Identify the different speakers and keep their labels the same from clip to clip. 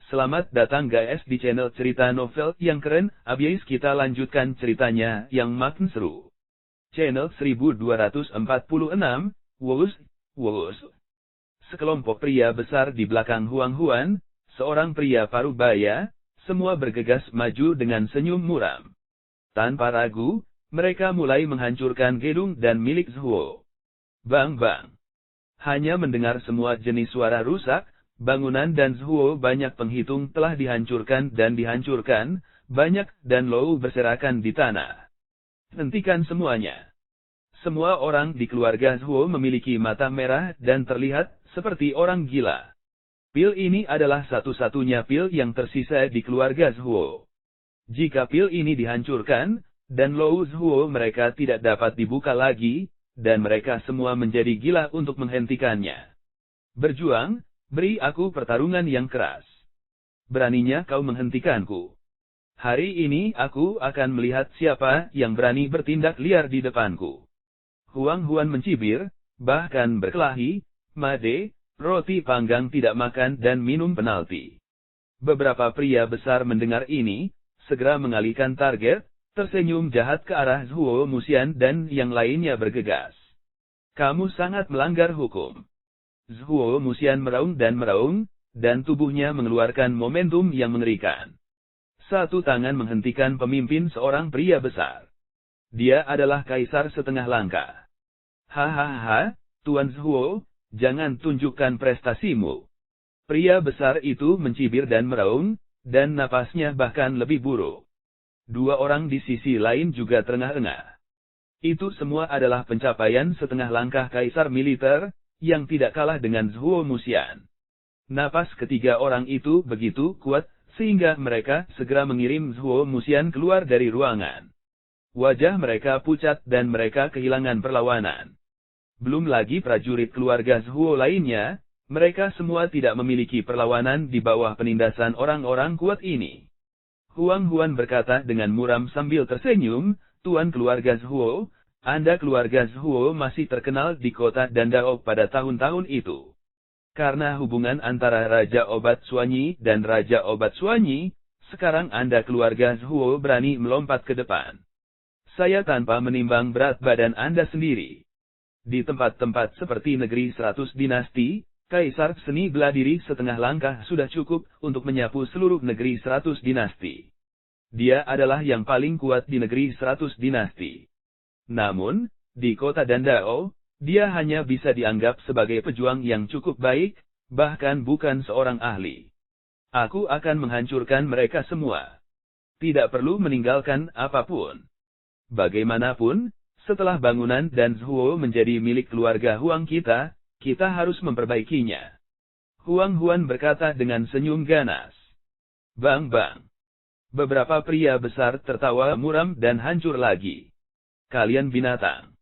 Speaker 1: Selamat datang guys di channel cerita novel yang keren. Abis kita lanjutkan ceritanya yang makin seru. Channel 1246, Wus. Sekelompok pria besar di belakang Huang Huan, seorang pria parubaya, semua bergegas maju dengan senyum muram. Tanpa ragu, mereka mulai menghancurkan gedung dan milik Zhuo. Bang bang. Hanya mendengar semua jenis suara rusak, bangunan dan Zhuo banyak penghitung telah dihancurkan, banyak dan Lou berserakan di tanah. Hentikan semuanya. Semua orang di keluarga Zhuo memiliki mata merah dan terlihat seperti orang gila. Pil ini adalah satu-satunya pil yang tersisa di keluarga Zhuo. Jika pil ini dihancurkan, dan Lou Zhuo mereka tidak dapat dibuka lagi, dan mereka semua menjadi gila untuk menghentikannya. Berjuang, beri aku pertarungan yang keras. Beraninya kau menghentikanku. Hari ini aku akan melihat siapa yang berani bertindak liar di depanku. Huang Huan mencibir, bahkan berkelahi, Made, roti panggang tidak makan dan minum penalti. Beberapa pria besar mendengar ini, segera mengalihkan target, tersenyum jahat ke arah Zhuo Musian dan yang lainnya bergegas. Kamu sangat melanggar hukum. Zhuo Musian meraung, dan tubuhnya mengeluarkan momentum yang mengerikan. Satu tangan menghentikan pemimpin seorang pria besar. Dia adalah kaisar setengah langkah. Hahaha, Tuan Zhuo, jangan tunjukkan prestasimu. Pria besar itu mencibir dan meraung, dan napasnya bahkan lebih buruk. Dua orang di sisi lain juga terengah-engah. Itu semua adalah pencapaian setengah langkah kaisar militer, yang tidak kalah dengan Zhuo Musian. Napas ketiga orang itu begitu kuat, sehingga mereka segera mengirim Zhuo Musian keluar dari ruangan. Wajah mereka pucat dan mereka kehilangan perlawanan. Belum lagi prajurit keluarga Zhuo lainnya, mereka semua tidak memiliki perlawanan di bawah penindasan orang-orang kuat ini. Huang Huan berkata dengan muram sambil tersenyum, Tuan keluarga Zhuo, Anda keluarga Zhuo masih terkenal di kota Dandao pada tahun-tahun itu. Karena hubungan antara Raja Obat Suanyi dan Raja Obat Suanyi, sekarang Anda keluarga Zhuo berani melompat ke depan. Saya tanpa menimbang berat badan Anda sendiri. Di tempat-tempat seperti negeri 100 dinasti, Kaisar seni bela diri setengah langkah sudah cukup untuk menyapu seluruh negeri 100 dinasti. Dia adalah yang paling kuat di negeri 100 dinasti. Namun, di kota Dandao, dia hanya bisa dianggap sebagai pejuang yang cukup baik, bahkan bukan seorang ahli. Aku akan menghancurkan mereka semua. Tidak perlu meninggalkan apapun. Bagaimanapun, setelah bangunan dan Zhuo menjadi milik keluarga Huang kita harus memperbaikinya. Huang Huan berkata dengan senyum ganas. Bang bang. Beberapa pria besar tertawa muram dan hancur lagi. Kalian binatang.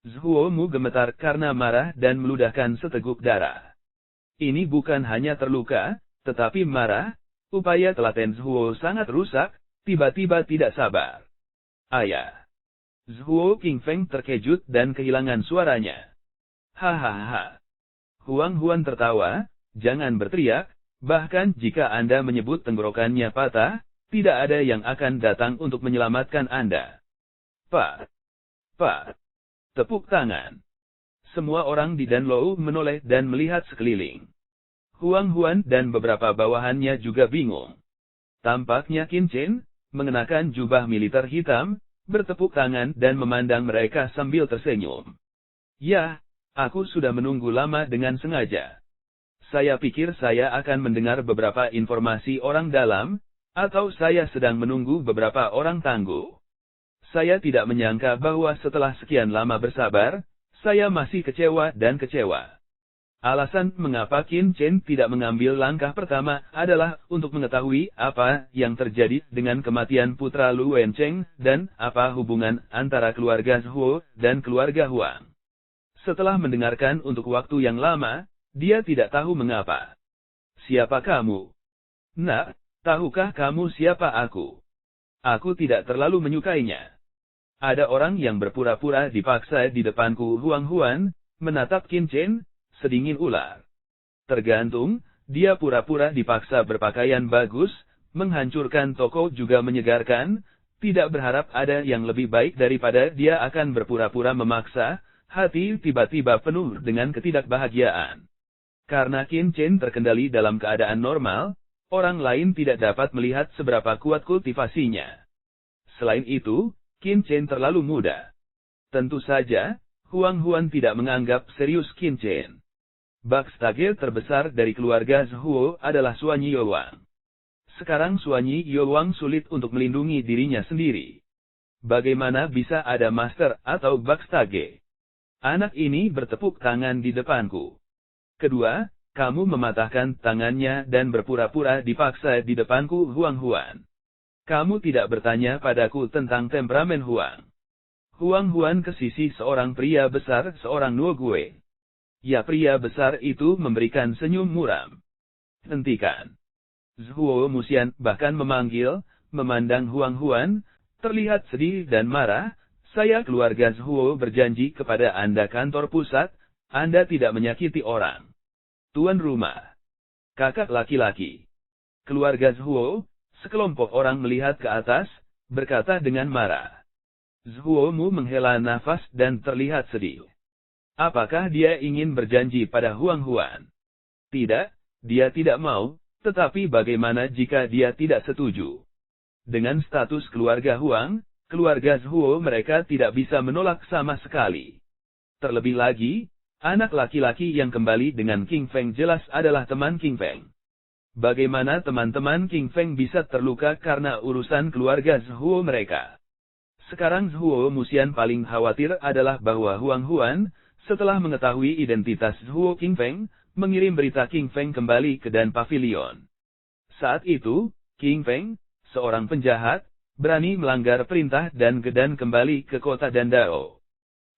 Speaker 1: Zhuo Mu gemetar karena marah dan meludahkan seteguk darah. Ini bukan hanya terluka, tetapi marah. Upaya telaten Zhuo sangat rusak, tiba-tiba tidak sabar. Ayah. Zhuo Qingfeng terkejut dan kehilangan suaranya. Hahaha. Huang Huan tertawa, jangan berteriak, bahkan jika Anda menyebut tenggorokannya patah, tidak ada yang akan datang untuk menyelamatkan Anda. Pak. Tepuk tangan. Semua orang di Danlou menoleh dan melihat sekeliling. Huang Huan dan beberapa bawahannya juga bingung. Tampaknya Qin Chen, mengenakan jubah militer hitam, bertepuk tangan dan memandang mereka sambil tersenyum. Ya. Aku sudah menunggu lama dengan sengaja. Saya pikir saya akan mendengar beberapa informasi orang dalam, atau saya sedang menunggu beberapa orang tangguh. Saya tidak menyangka bahwa setelah sekian lama bersabar, saya masih kecewa dan kecewa. Alasan mengapa Qin Chen tidak mengambil langkah pertama adalah untuk mengetahui apa yang terjadi dengan kematian putra Lu Wencheng dan apa hubungan antara keluarga Zhuo dan keluarga Huang. Setelah mendengarkan untuk waktu yang lama, dia tidak tahu mengapa. Siapa kamu? Nak, tahukah kamu siapa aku? Aku tidak terlalu menyukainya. Ada orang yang berpura-pura dipaksa di depanku. Huang Huan menatap Qin Chen, sedingin ular. Tergantung, dia pura-pura dipaksa berpakaian bagus, menghancurkan toko juga menyegarkan, tidak berharap ada yang lebih baik daripada dia akan berpura-pura memaksa, hati tiba-tiba penuh dengan ketidakbahagiaan. Karena Qin Chen terkendali dalam keadaan normal, orang lain tidak dapat melihat seberapa kuat kultivasinya. Selain itu, Qin Chen terlalu muda. Tentu saja, Huang Huan tidak menganggap serius Qin Chen. Bakstage terbesar dari keluarga Zhuo adalah Suanyi Youwang. Sekarang Suanyi Youwang sulit untuk melindungi dirinya sendiri. Bagaimana bisa ada master atau bakstage? Anak ini bertepuk tangan di depanku. Kedua, kamu mematahkan tangannya dan berpura-pura dipaksa di depanku Huang Huan. Kamu tidak bertanya padaku tentang temperamen Huang. Huang Huan ke sisi seorang pria besar seorang Nuogue. Ya, pria besar itu memberikan senyum muram. Hentikan. Zhuo Musian bahkan memandang Huang Huan, terlihat sedih dan marah. Saya keluarga Zhuo berjanji kepada Anda kantor pusat, Anda tidak menyakiti orang. Tuan rumah. Kakak laki-laki. Keluarga Zhuo, sekelompok orang melihat ke atas, berkata dengan marah. Zhuo-mu menghela nafas dan terlihat sedih. Apakah dia ingin berjanji pada Huang Huan? Tidak, dia tidak mau, tetapi bagaimana jika dia tidak setuju? Dengan status keluarga Huang, keluarga Zhuo mereka tidak bisa menolak sama sekali. Terlebih lagi, anak laki-laki yang kembali dengan King Feng jelas adalah teman King Feng. Bagaimana teman-teman King Feng bisa terluka karena urusan keluarga Zhuo mereka? Sekarang Zhuo Musian paling khawatir adalah bahwa Huang Huan, setelah mengetahui identitas Zhuo King Feng, mengirim berita King Feng kembali ke Dan Pavilion. Saat itu, King Feng, seorang penjahat, berani melanggar perintah dan Gedan kembali ke kota Dandao.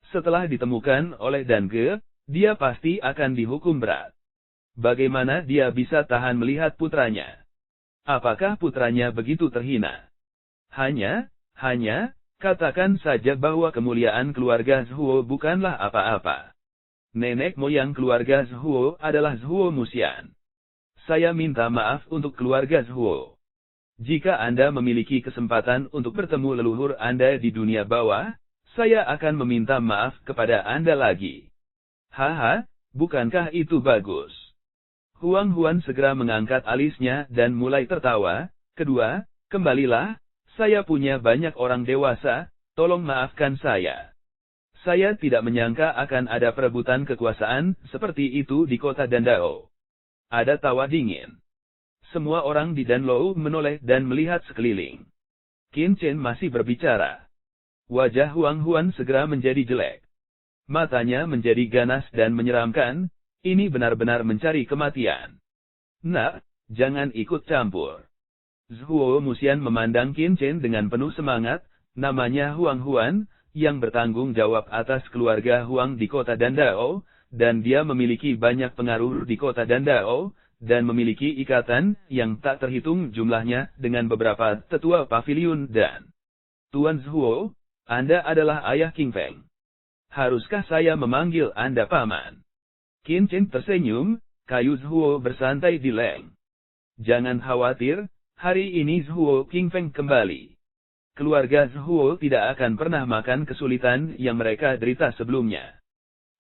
Speaker 1: Setelah ditemukan oleh Dan Ge, dia pasti akan dihukum berat. Bagaimana dia bisa tahan melihat putranya? Apakah putranya begitu terhina? Hanya, katakan saja bahwa kemuliaan keluarga Zhuo bukanlah apa-apa. Nenek moyang keluarga Zhuo adalah Zhuo Musian. Saya minta maaf untuk keluarga Zhuo. Jika Anda memiliki kesempatan untuk bertemu leluhur Anda di dunia bawah, saya akan meminta maaf kepada Anda lagi. Haha, bukankah itu bagus? Huang Huan segera mengangkat alisnya dan mulai tertawa. Kedua, kembalilah. Saya punya banyak orang dewasa, tolong maafkan saya. Saya tidak menyangka akan ada perebutan kekuasaan seperti itu di kota Dandao. Ada tawa dingin. Semua orang di Danlou menoleh dan melihat sekeliling. Qin Chen masih berbicara. Wajah Huang Huan segera menjadi jelek. Matanya menjadi ganas dan menyeramkan, ini benar-benar mencari kematian. Nak, jangan ikut campur. Zhuo Musian memandang Qin Chen dengan penuh semangat, namanya Huang Huan, yang bertanggung jawab atas keluarga Huang di kota Dandao, dan dia memiliki banyak pengaruh di kota Dandao, dan memiliki ikatan yang tak terhitung jumlahnya dengan beberapa tetua pavilion dan Tuan Zhuo, Anda adalah ayah King Feng. Haruskah saya memanggil Anda paman? Qin Chen tersenyum, kayu Zhuo bersantai di leng. Jangan khawatir. Hari ini Zhuo King Feng kembali. Keluarga Zhuo tidak akan pernah makan kesulitan yang mereka derita sebelumnya.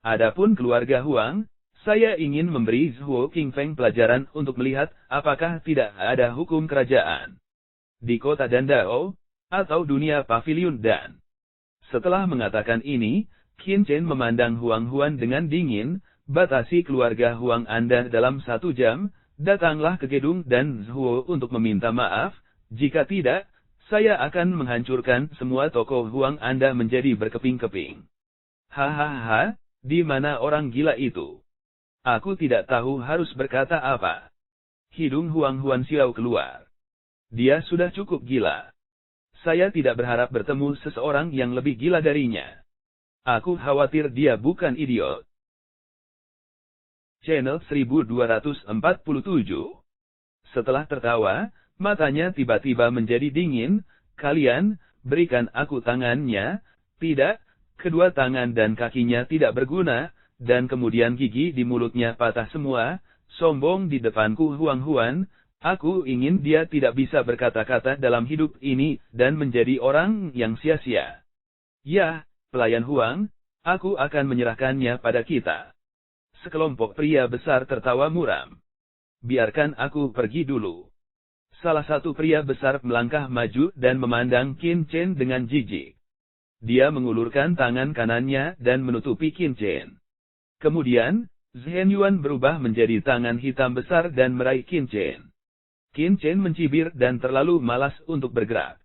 Speaker 1: Adapun keluarga Huang, saya ingin memberi Zhuo King Feng pelajaran untuk melihat apakah tidak ada hukum kerajaan di kota Dandao, atau dunia pavilion dan. Setelah mengatakan ini, Qin Chen memandang Huang Huan dengan dingin, batasi keluarga Huang Anda dalam 1 jam, datanglah ke gedung dan Zhuo untuk meminta maaf, jika tidak, saya akan menghancurkan semua toko Huang Anda menjadi berkeping-keping. Hahaha, di mana orang gila itu? Aku tidak tahu harus berkata apa. Hidung Huang Huan Xiao keluar. Dia sudah cukup gila. Saya tidak berharap bertemu seseorang yang lebih gila darinya. Aku khawatir dia bukan idiot. Channel 1247. Setelah tertawa, matanya tiba-tiba menjadi dingin. Kalian, berikan aku tangannya. Tidak, kedua tangan dan kakinya tidak berguna, dan kemudian gigi di mulutnya patah semua. sombong di depanku Huang Huan, aku ingin dia tidak bisa berkata-kata dalam hidup ini, dan menjadi orang yang sia-sia. Ya, pelayan Huang, aku akan menyerahkannya pada kita. Sekelompok pria besar tertawa muram. Biarkan aku pergi dulu. Salah satu pria besar melangkah maju dan memandang Qin Chen dengan jijik. Dia mengulurkan tangan kanannya dan menutupi Qin Chen. Kemudian, Zhen Yuan berubah menjadi tangan hitam besar dan meraih Qin Chen. Qin Chen mencibir dan terlalu malas untuk bergerak.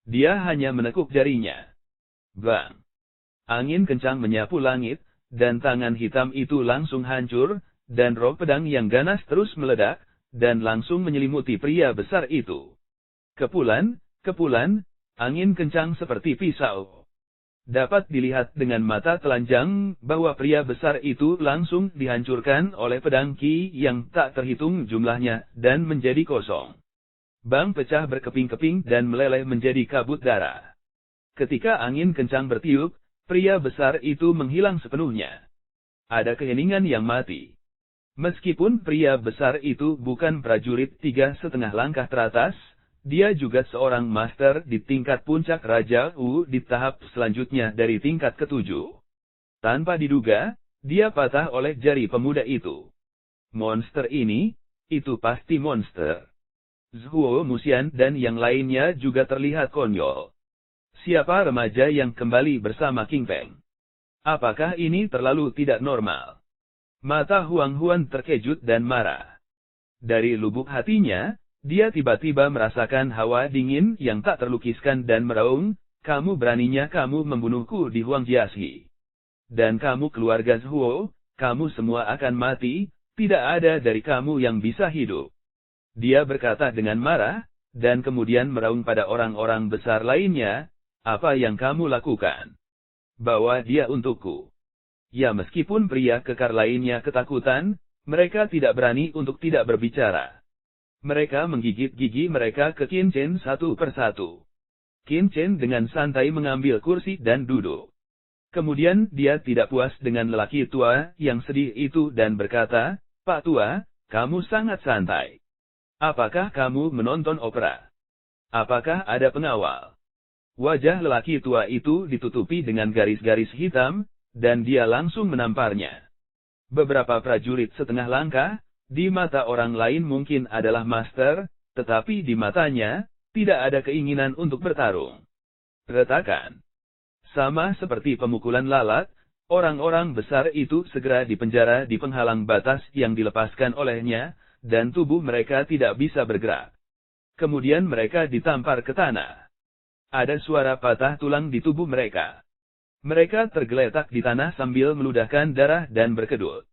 Speaker 1: Dia hanya menekuk jarinya. Bang! Angin kencang menyapu langit, dan tangan hitam itu langsung hancur, dan roh pedang yang ganas terus meledak, dan langsung menyelimuti pria besar itu. Kepulan, angin kencang seperti pisau. Dapat dilihat dengan mata telanjang bahwa pria besar itu langsung dihancurkan oleh pedang Qi yang tak terhitung jumlahnya, dan menjadi kosong. Bang pecah berkeping-keping dan meleleh menjadi kabut darah. Ketika angin kencang bertiup, pria besar itu menghilang sepenuhnya. Ada keheningan yang mati. Meskipun pria besar itu bukan prajurit 3,5 langkah teratas, dia juga seorang master di tingkat puncak Raja Wu di tahap selanjutnya dari tingkat ke-7. Tanpa diduga, dia patah oleh jari pemuda itu. Monster ini, itu pasti monster. Zhuo Muxian dan yang lainnya juga terlihat konyol. Siapa remaja yang kembali bersama King Peng? Apakah ini terlalu tidak normal? Mata Huang Huan terkejut dan marah. Dari lubuk hatinya, dia tiba-tiba merasakan hawa dingin yang tak terlukiskan dan meraung, kamu beraninya kamu membunuhku di Huangjiashi. Dan kamu keluarga Zhuo, kamu semua akan mati, tidak ada dari kamu yang bisa hidup. Dia berkata dengan marah, dan kemudian meraung pada orang-orang besar lainnya, apa yang kamu lakukan? Bawa dia untukku. Ya meskipun pria kekar lainnya ketakutan, mereka tidak berani untuk tidak berbicara. Mereka menggigit gigi mereka ke Qin Chen satu persatu. Qin Chen dengan santai mengambil kursi dan duduk. Kemudian dia tidak puas dengan lelaki tua yang sedih itu dan berkata, Pak Tua, kamu sangat santai. Apakah kamu menonton opera? Apakah ada pengawal? Wajah lelaki tua itu ditutupi dengan garis-garis hitam, dan dia langsung menamparnya. Beberapa prajurit setengah langkah, di mata orang lain mungkin adalah master, tetapi di matanya, tidak ada keinginan untuk bertarung. Retakan. Sama seperti pemukulan lalat, orang-orang besar itu segera dipenjara di penghalang batas yang dilepaskan olehnya, dan tubuh mereka tidak bisa bergerak. Kemudian mereka ditampar ke tanah. Ada suara patah tulang di tubuh mereka. Mereka tergeletak di tanah sambil meludahkan darah dan berkedut.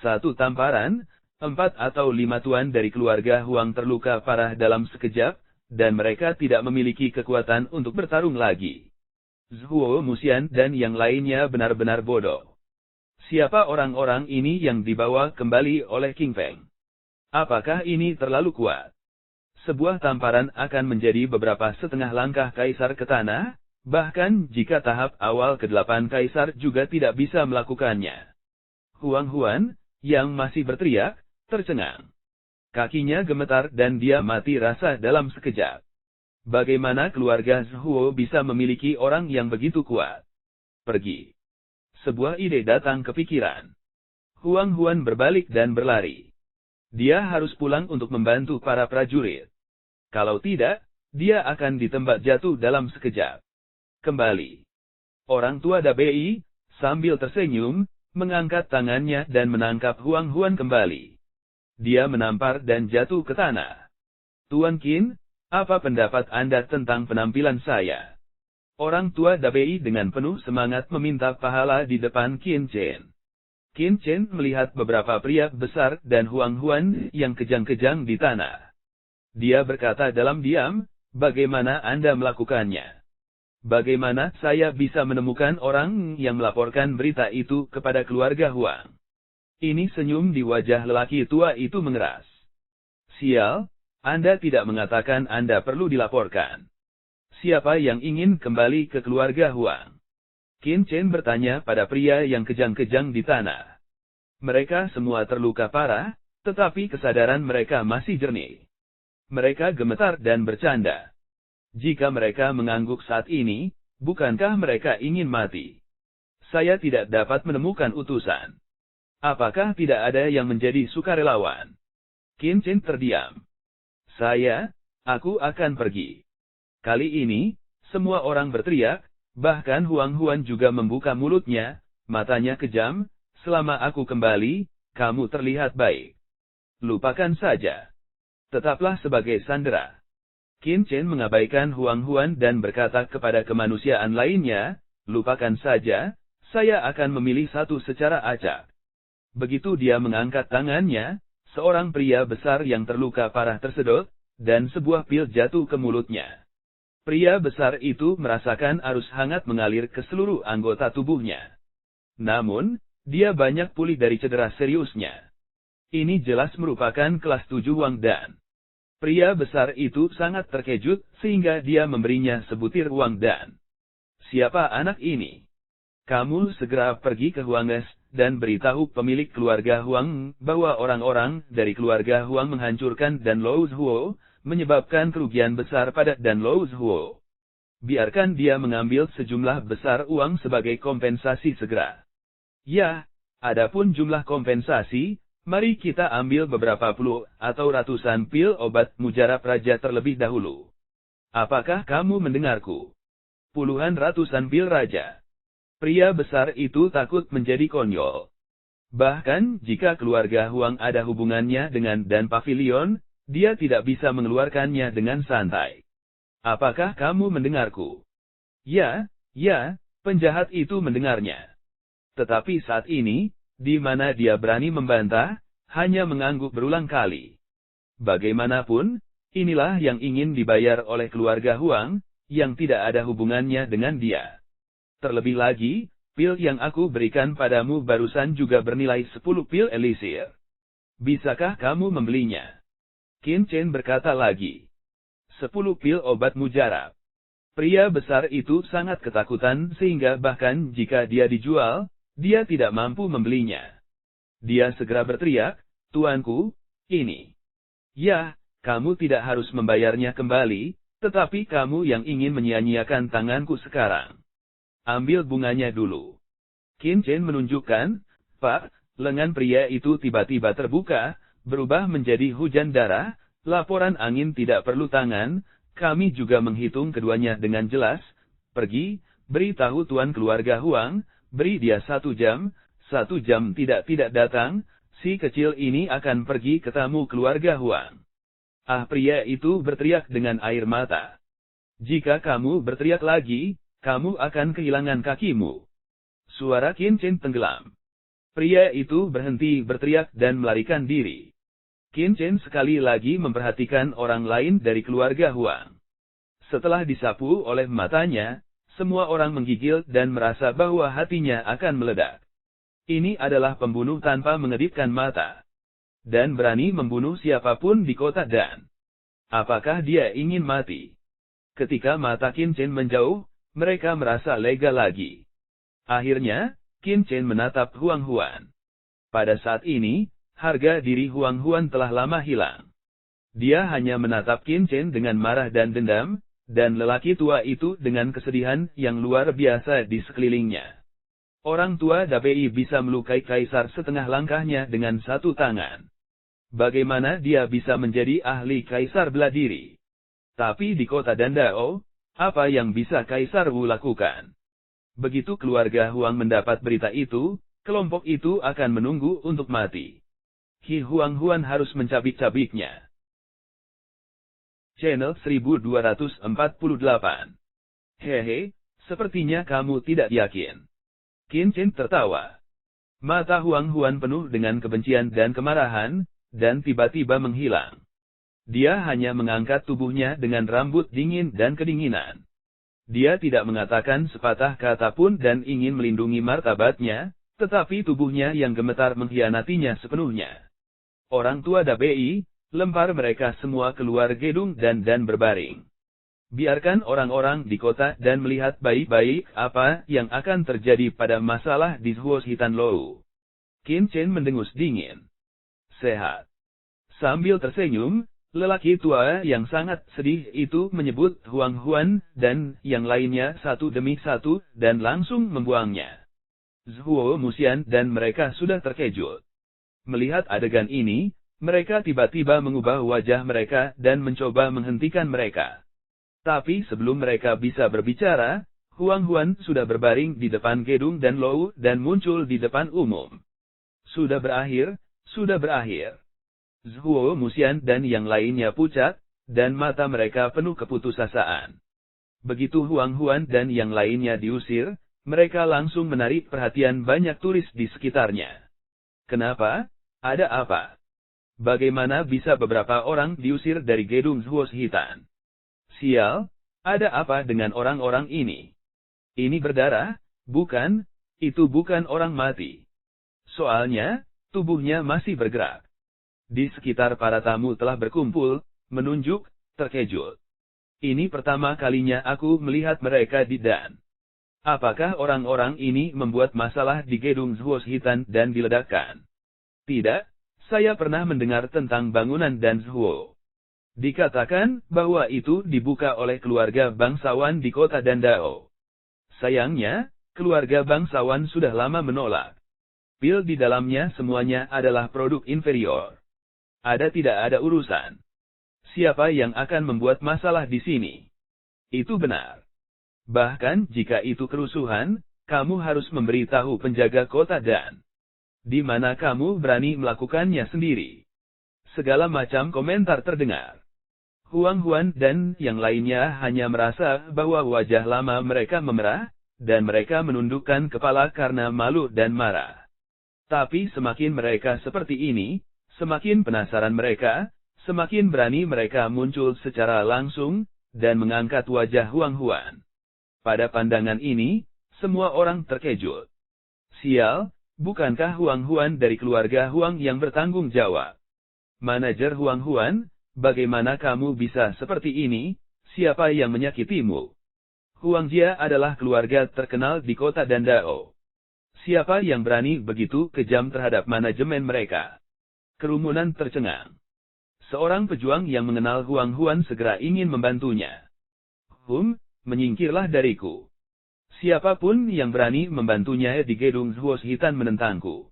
Speaker 1: Satu tamparan, 4 atau 5 tuan dari keluarga Huang terluka parah dalam sekejap, dan mereka tidak memiliki kekuatan untuk bertarung lagi. Zhuo Muxian dan yang lainnya benar-benar bodoh. Siapa orang-orang ini yang dibawa kembali oleh King Peng? Apakah ini terlalu kuat? Sebuah tamparan akan menjadi beberapa setengah langkah kaisar ke tanah, bahkan jika tahap awal ke-8 kaisar juga tidak bisa melakukannya. Huang Huan, yang masih berteriak, tercengang. Kakinya gemetar dan dia mati rasa dalam sekejap. Bagaimana keluarga Zhuo bisa memiliki orang yang begitu kuat? Pergi. Sebuah ide datang ke pikiran. Huang Huan berbalik dan berlari. Dia harus pulang untuk membantu para prajurit. Kalau tidak, dia akan ditembak jatuh dalam sekejap. Kembali. Orang tua Dabei, sambil tersenyum, mengangkat tangannya dan menangkap Huang Huan kembali. Dia menampar dan jatuh ke tanah. Tuan Qin, apa pendapat Anda tentang penampilan saya? Orang tua Dabei dengan penuh semangat meminta pahala di depan Qin Chen. Qin Chen melihat beberapa pria besar dan Huang Huan yang kejang-kejang di tanah. Dia berkata dalam diam, bagaimana Anda melakukannya? Bagaimana saya bisa menemukan orang yang melaporkan berita itu kepada keluarga Huang? Ini senyum di wajah lelaki tua itu mengeras. Sial, Anda tidak mengatakan Anda perlu dilaporkan. Siapa yang ingin kembali ke keluarga Huang? Qin Chen bertanya pada pria yang kejang-kejang di tanah. Mereka semua terluka parah, tetapi kesadaran mereka masih jernih. Mereka gemetar dan bercanda. Jika mereka mengangguk saat ini, bukankah mereka ingin mati? Saya tidak dapat menemukan utusan. Apakah tidak ada yang menjadi sukarelawan? Qin Chen terdiam. Aku akan pergi. Kali ini, semua orang berteriak, bahkan Huang Huan juga membuka mulutnya, matanya kejam. Selama aku kembali, kamu terlihat baik. Lupakan saja. Tetaplah sebagai sandera. Qin Chen mengabaikan Huang Huan dan berkata kepada kemanusiaan lainnya, lupakan saja, saya akan memilih satu secara acak. Begitu dia mengangkat tangannya, seorang pria besar yang terluka parah tersedot, dan sebuah pil jatuh ke mulutnya. Pria besar itu merasakan arus hangat mengalir ke seluruh anggota tubuhnya. Namun, dia banyak pulih dari cedera seriusnya. Ini jelas merupakan kelas 7 Wang Dan. Pria besar itu sangat terkejut, sehingga dia memberinya sebutir Wang Dan. Siapa anak ini? Kamu segera pergi ke Huanges, dan beritahu pemilik keluarga Huang, bahwa orang-orang dari keluarga Huang menghancurkan Dan Lou Zhuo, menyebabkan kerugian besar pada Dan Lou Zhuo. Biarkan dia mengambil sejumlah besar uang sebagai kompensasi segera. Ya, adapun jumlah kompensasi, mari kita ambil beberapa puluh atau ratusan pil obat mujarab raja terlebih dahulu. Apakah kamu mendengarku? Puluhan ratusan pil raja. Pria besar itu takut menjadi konyol. Bahkan, jika keluarga Huang ada hubungannya dengan Dan Pavilion, dia tidak bisa mengeluarkannya dengan santai. Apakah kamu mendengarku? Ya, penjahat itu mendengarnya. Tetapi saat ini, di mana dia berani membantah, hanya mengangguk berulang kali. Bagaimanapun, inilah yang ingin dibayar oleh keluarga Huang, yang tidak ada hubungannya dengan dia. Terlebih lagi, pil yang aku berikan padamu barusan juga bernilai 10 pil elisir. Bisakah kamu membelinya? Qin Chen berkata lagi. 10 pil obat mujarab. Pria besar itu sangat ketakutan sehingga bahkan jika dia dijual, dia tidak mampu membelinya. Dia segera berteriak, Tuanku, ini. Ya, kamu tidak harus membayarnya kembali, tetapi kamu yang ingin menyia-nyiakan tanganku sekarang. Ambil bunganya dulu. Qin Chen menunjukkan, Pak, lengan pria itu tiba-tiba terbuka, berubah menjadi hujan darah, laporan angin tidak perlu tangan, kami juga menghitung keduanya dengan jelas, pergi, beritahu tuan keluarga Huang, beri dia 1 jam, 1 jam tidak datang, si kecil ini akan pergi ke tamu keluarga Huang. Pria itu berteriak dengan air mata. Jika kamu berteriak lagi, kamu akan kehilangan kakimu. Suara Qin Chen tenggelam. Pria itu berhenti berteriak dan melarikan diri. Qin Chen sekali lagi memperhatikan orang lain dari keluarga Huang. Setelah disapu oleh matanya, semua orang menggigil dan merasa bahwa hatinya akan meledak. Ini adalah pembunuh tanpa mengedipkan mata. Dan berani membunuh siapapun di kota Dan. Apakah dia ingin mati? Ketika mata Qin Chen menjauh, mereka merasa lega lagi. Akhirnya, Qin Chen menatap Huang Huan. Pada saat ini, harga diri Huang Huan telah lama hilang. Dia hanya menatap Qin Chen dengan marah dan dendam, dan lelaki tua itu dengan kesedihan yang luar biasa di sekelilingnya. Orang tua Dabi bisa melukai kaisar setengah langkahnya dengan 1 tangan. Bagaimana dia bisa menjadi ahli kaisar bela diri? Tapi di kota Dandao, apa yang bisa Kaisar Wu lakukan? Begitu keluarga Huang mendapat berita itu, kelompok itu akan menunggu untuk mati. Huang Huan harus mencabik-cabiknya. Channel 1248. Hehe, sepertinya kamu tidak yakin. Qin Chen tertawa. Mata Huang Huan penuh dengan kebencian dan kemarahan, dan tiba-tiba menghilang. Dia hanya mengangkat tubuhnya dengan rambut dingin dan kedinginan. Dia tidak mengatakan sepatah kata pun dan ingin melindungi martabatnya, tetapi tubuhnya yang gemetar mengkhianatinya sepenuhnya. Orang tua Dabi, lempar mereka semua keluar gedung dan berbaring. Biarkan orang-orang di kota dan melihat baik-baik apa yang akan terjadi pada masalah di Zhuo Hitan Lou. Qin Chen mendengus dingin. Sehat. Sambil tersenyum, lelaki tua yang sangat sedih itu menyebut Huang Huan dan yang lainnya satu demi satu dan langsung membuangnya. Zhuo Muxian dan mereka sudah terkejut. Melihat adegan ini, mereka tiba-tiba mengubah wajah mereka dan mencoba menghentikan mereka. Tapi sebelum mereka bisa berbicara, Huang Huan sudah berbaring di depan gedung dan Lou dan muncul di depan umum. Sudah berakhir, sudah berakhir. Zhuo Muxian dan yang lainnya pucat, dan mata mereka penuh keputusasaan. Begitu Huang Huan dan yang lainnya diusir, mereka langsung menarik perhatian banyak turis di sekitarnya. Kenapa? Ada apa? Bagaimana bisa beberapa orang diusir dari gedung Zhuo Hitan? Sial, ada apa dengan orang-orang ini? Ini berdarah, bukan? Itu bukan orang mati. Soalnya, tubuhnya masih bergerak. Di sekitar para tamu telah berkumpul, menunjuk, terkejut. Ini pertama kalinya aku melihat mereka di Dan. Apakah orang-orang ini membuat masalah di gedung Zhuo Hitan dan diledakkan? Tidak, saya pernah mendengar tentang bangunan Dan Zhuo. Dikatakan bahwa itu dibuka oleh keluarga bangsawan di kota Dandao. Sayangnya, keluarga bangsawan sudah lama menolak. Pil di dalamnya semuanya adalah produk inferior. Ada tidak ada urusan. Siapa yang akan membuat masalah di sini? Itu benar. Bahkan jika itu kerusuhan, kamu harus memberitahu penjaga kota Dan. Di mana kamu berani melakukannya sendiri? Segala macam komentar terdengar. Huang Huan dan yang lainnya hanya merasa bahwa wajah lama mereka memerah, dan mereka menundukkan kepala karena malu dan marah. Tapi semakin mereka seperti ini, semakin penasaran mereka, semakin berani mereka muncul secara langsung, dan mengangkat wajah Huang Huan. Pada pandangan ini, semua orang terkejut. Sial, bukankah Huang Huan dari keluarga Huang yang bertanggung jawab? Manajer Huang Huan, bagaimana kamu bisa seperti ini? Siapa yang menyakitimu? Huang Jia adalah keluarga terkenal di kota Dandao. Siapa yang berani begitu kejam terhadap manajemen mereka? Kerumunan tercengang. Seorang pejuang yang mengenal Huang Huan segera ingin membantunya. Menyingkirlah dariku. Siapapun yang berani membantunya di gedung Zhuo Hitan menentangku.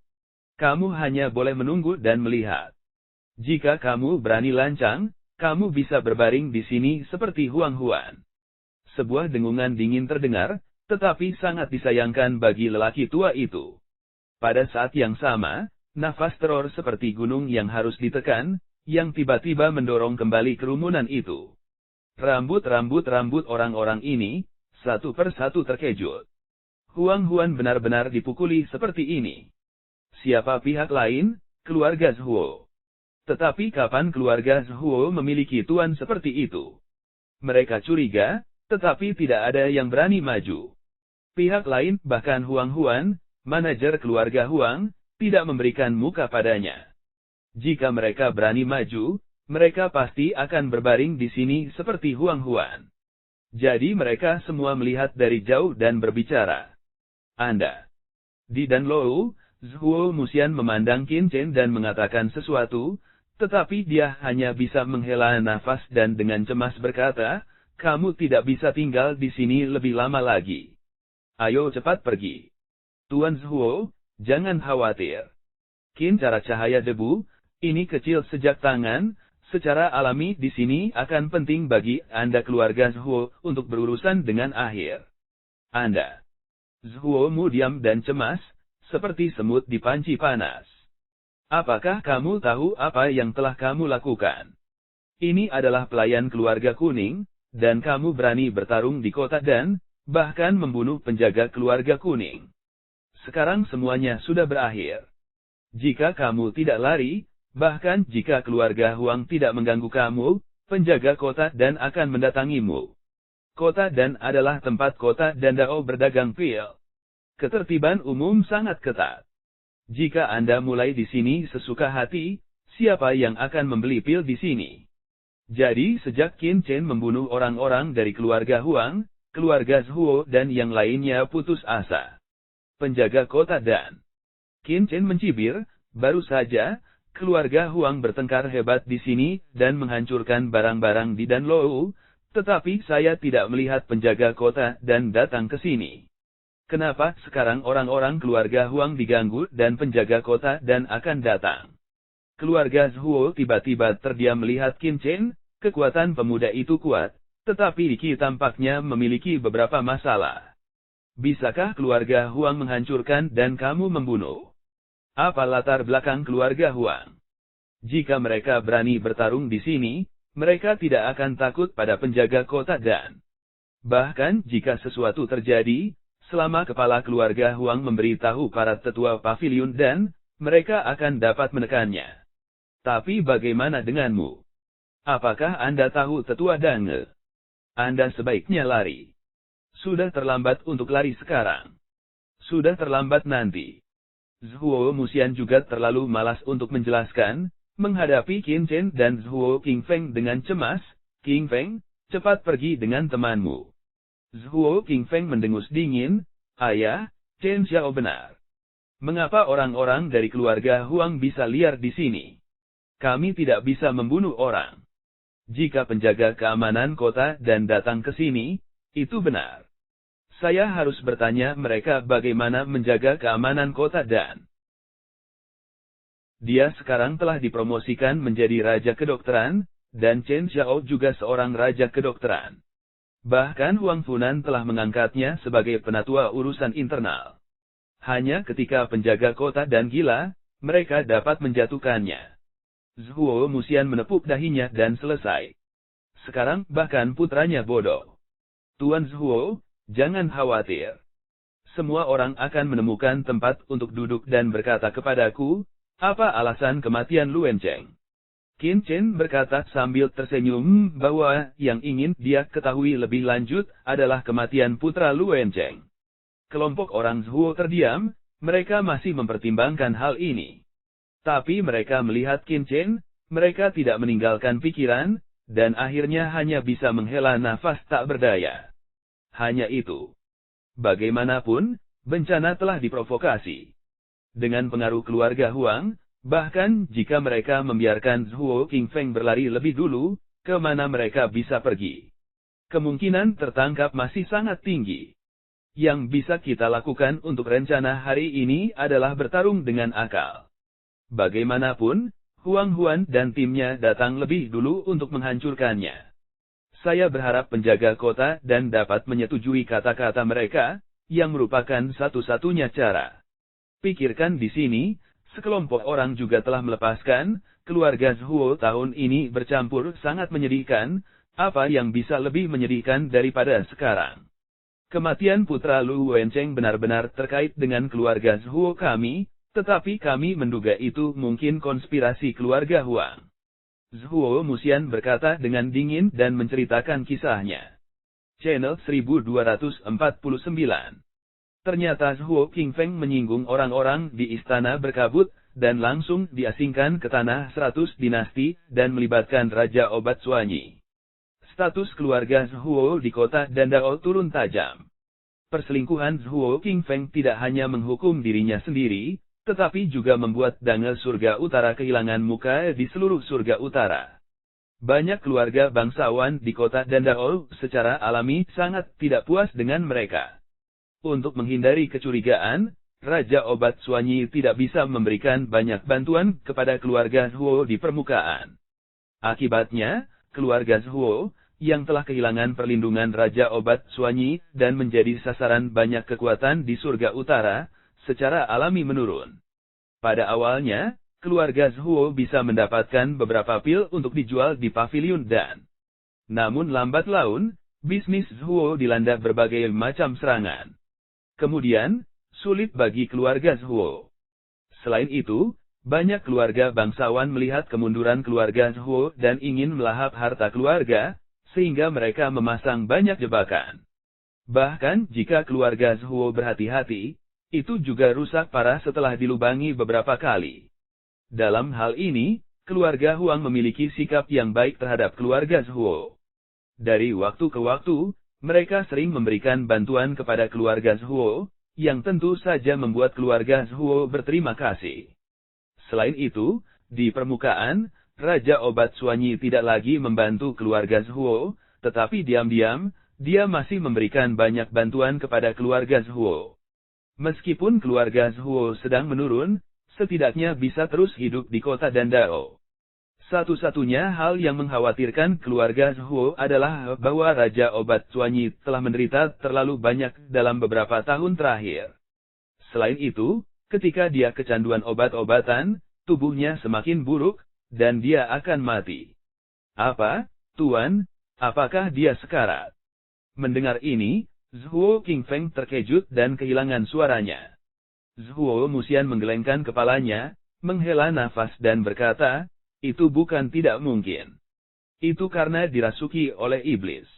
Speaker 1: Kamu hanya boleh menunggu dan melihat. Jika kamu berani lancang, kamu bisa berbaring di sini seperti Huang Huan. Sebuah dengungan dingin terdengar, tetapi sangat disayangkan bagi lelaki tua itu. Pada saat yang sama, nafas teror seperti gunung yang harus ditekan, yang tiba-tiba mendorong kembali kerumunan itu. Rambut orang-orang ini, satu persatu terkejut. Huang Huan benar-benar dipukuli seperti ini. Siapa pihak lain? Keluarga Zhuo. Tetapi kapan keluarga Zhuo memiliki tuan seperti itu? Mereka curiga, tetapi tidak ada yang berani maju. Pihak lain, bahkan Huang Huan, manajer keluarga Huang, tidak memberikan muka padanya. Jika mereka berani maju, mereka pasti akan berbaring di sini seperti Huang Huan. Jadi mereka semua melihat dari jauh dan berbicara. Anda. Di Danlou, Zhuo Muxian memandang Qin Chen dan mengatakan sesuatu, tetapi dia hanya bisa menghela nafas dan dengan cemas berkata, kamu tidak bisa tinggal di sini lebih lama lagi. Ayo cepat pergi. Tuan Zhuo, jangan khawatir. Qin cara cahaya debu, ini kecil sejak tangan, secara alami di sini akan penting bagi Anda keluarga Zhuo untuk berurusan dengan akhir. Anda. Zhuo-mu diam dan cemas, seperti semut di panci panas. Apakah kamu tahu apa yang telah kamu lakukan? Ini adalah pelayan keluarga kuning, dan kamu berani bertarung di kota Dan, bahkan membunuh penjaga keluarga kuning. Sekarang semuanya sudah berakhir. Jika kamu tidak lari, bahkan jika keluarga Huang tidak mengganggu kamu, penjaga kota Dan akan mendatangimu. Kota Dan adalah tempat kota Dandao berdagang pil. Ketertiban umum sangat ketat. Jika Anda mulai di sini sesuka hati, siapa yang akan membeli pil di sini? Jadi sejak Qin Chen membunuh orang-orang dari keluarga Huang, keluarga Zhuo dan yang lainnya putus asa. Penjaga kota Dan. Qin Chen mencibir, baru saja, keluarga Huang bertengkar hebat di sini dan menghancurkan barang-barang di Danlou, tetapi saya tidak melihat penjaga kota dan datang ke sini. Kenapa sekarang orang-orang keluarga Huang diganggu dan penjaga kota dan akan datang? Keluarga Zhuo tiba-tiba terdiam melihat Qin Chen, kekuatan pemuda itu kuat, tetapi Qi tampaknya memiliki beberapa masalah. Bisakah keluarga Huang menghancurkan dan kamu membunuh? Apa latar belakang keluarga Huang? Jika mereka berani bertarung di sini, mereka tidak akan takut pada penjaga kota dan bahkan jika sesuatu terjadi, selama kepala keluarga Huang memberitahu para tetua pavilion dan mereka akan dapat menekannya. Tapi bagaimana denganmu? Apakah Anda tahu tetua Dange? Anda sebaiknya lari. Sudah terlambat untuk lari sekarang. Sudah terlambat nanti. Zhuo Muxian juga terlalu malas untuk menjelaskan, menghadapi Qin Chen dan Zhuo Qingfeng dengan cemas. Qingfeng, cepat pergi dengan temanmu. Zhuo Qingfeng mendengus dingin, ayah, Chen Xiao benar. Mengapa orang-orang dari keluarga Huang bisa liar di sini? Kami tidak bisa membunuh orang. Jika penjaga keamanan kota dan datang ke sini, itu benar. Saya harus bertanya mereka bagaimana menjaga keamanan kota dan dia sekarang telah dipromosikan menjadi raja kedokteran, dan Chen Xiao juga seorang raja kedokteran. Bahkan Huang Funan telah mengangkatnya sebagai penatua urusan internal. Hanya ketika penjaga kota dan gila, mereka dapat menjatuhkannya. Zhuo Muxian menepuk dahinya dan selesai. Sekarang bahkan putranya bodoh. Tuan Zhuo, jangan khawatir. Semua orang akan menemukan tempat untuk duduk dan berkata kepadaku, apa alasan kematian Luan Cheng? Qin Chen berkata sambil tersenyum bahwa yang ingin dia ketahui lebih lanjut adalah kematian putra Luan Cheng. Kelompok orang Zhuo terdiam, mereka masih mempertimbangkan hal ini. Tapi mereka melihat Qin Chen, mereka tidak meninggalkan pikiran, dan akhirnya hanya bisa menghela nafas tak berdaya. Hanya itu. Bagaimanapun, bencana telah diprovokasi. Dengan pengaruh keluarga Huang, bahkan jika mereka membiarkan Zhuo Qingfeng berlari lebih dulu, ke mana mereka bisa pergi? Kemungkinan tertangkap masih sangat tinggi. Yang bisa kita lakukan untuk rencana hari ini adalah bertarung dengan akal. Bagaimanapun, Huang Huan dan timnya datang lebih dulu untuk menghancurkannya. Saya berharap penjaga kota dan dapat menyetujui kata-kata mereka, yang merupakan satu-satunya cara. Pikirkan di sini, sekelompok orang juga telah melepaskan, keluarga Zhuo tahun ini bercampur sangat menyedihkan, apa yang bisa lebih menyedihkan daripada sekarang. Kematian putra Lu Wencheng benar-benar terkait dengan keluarga Zhuo kami, tetapi kami menduga itu mungkin konspirasi keluarga Huang. Zhuo Muxian berkata dengan dingin dan menceritakan kisahnya. Channel 1249. Ternyata Zhuo Qingfeng menyinggung orang-orang di istana berkabut, dan langsung diasingkan ke tanah 100 dinasti, dan melibatkan Raja Obat Suanyi. Status keluarga Zhuo di kota Dandao turun tajam. Perselingkuhan Zhuo Qingfeng tidak hanya menghukum dirinya sendiri, tetapi juga membuat Dange Surga Utara kehilangan muka di seluruh Surga Utara. Banyak keluarga bangsawan di kota Dandao secara alami sangat tidak puas dengan mereka. Untuk menghindari kecurigaan, Raja Obat Suanyi tidak bisa memberikan banyak bantuan kepada keluarga Zhuo di permukaan. Akibatnya, keluarga Zhuo, yang telah kehilangan perlindungan Raja Obat Suanyi dan menjadi sasaran banyak kekuatan di Surga Utara, secara alami menurun. Pada awalnya, keluarga Zhuo bisa mendapatkan beberapa pil untuk dijual di pavilion dan namun lambat laun, bisnis Zhuo dilanda berbagai macam serangan. Kemudian, sulit bagi keluarga Zhuo. Selain itu, banyak keluarga bangsawan melihat kemunduran keluarga Zhuo dan ingin melahap harta keluarga, sehingga mereka memasang banyak jebakan. Bahkan jika keluarga Zhuo berhati-hati, itu juga rusak parah setelah dilubangi beberapa kali. Dalam hal ini, keluarga Huang memiliki sikap yang baik terhadap keluarga Zhuo. Dari waktu ke waktu, mereka sering memberikan bantuan kepada keluarga Zhuo, yang tentu saja membuat keluarga Zhuo berterima kasih. Selain itu, Di permukaan, Raja Obat Suanyi tidak lagi membantu keluarga Zhuo, tetapi diam-diam, dia masih memberikan banyak bantuan kepada keluarga Zhuo. Meskipun keluarga Zhuo sedang menurun, setidaknya bisa terus hidup di kota Dandao. Satu-satunya hal yang mengkhawatirkan keluarga Zhuo adalah bahwa Raja Obat Suanyi telah menderita terlalu banyak dalam beberapa tahun terakhir. Selain itu, ketika dia kecanduan obat-obatan, tubuhnya semakin buruk, dan dia akan mati. Apa, Tuan? Apakah dia sekarat? Mendengar ini, Zhuo Qingfeng terkejut dan kehilangan suaranya. Zhuo Muxian menggelengkan kepalanya, menghela nafas dan berkata, itu bukan tidak mungkin. Itu karena dirasuki oleh iblis.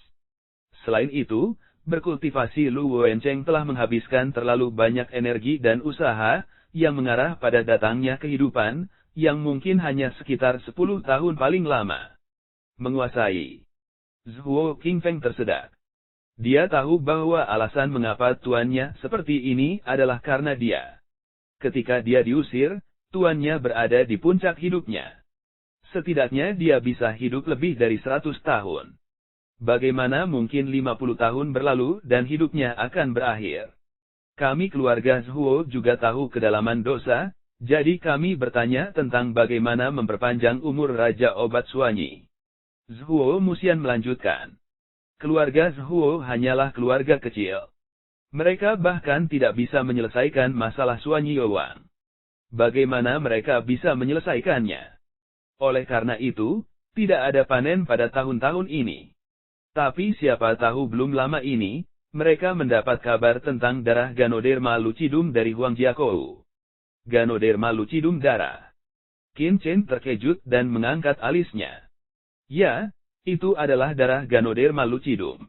Speaker 1: Selain itu, berkultivasi Lu Wencheng telah menghabiskan terlalu banyak energi dan usaha, yang mengarah pada datangnya kehidupan, yang mungkin hanya sekitar 10 tahun paling lama. Menguasai. Zhuo Qingfeng tersedak. Dia tahu bahwa alasan mengapa tuannya seperti ini adalah karena dia. Ketika dia diusir, tuannya berada di puncak hidupnya. Setidaknya dia bisa hidup lebih dari 100 tahun. Bagaimana mungkin 50 tahun berlalu dan hidupnya akan berakhir? Kami keluarga Zhuo juga tahu kedalaman dosa, jadi kami bertanya tentang bagaimana memperpanjang umur Raja Obat Suanyi. Zhuo Muxian melanjutkan. Keluarga Zhuo hanyalah keluarga kecil. Mereka bahkan tidak bisa menyelesaikan masalah Suanyi Yowang. Bagaimana mereka bisa menyelesaikannya? Oleh karena itu, tidak ada panen pada tahun-tahun ini. Tapi siapa tahu belum lama ini, mereka mendapat kabar tentang darah Ganoderma lucidum dari Huang Jiakou. Ganoderma lucidum darah. Qin Chen terkejut dan mengangkat alisnya. Ya, itu adalah darah Ganoderma lucidum.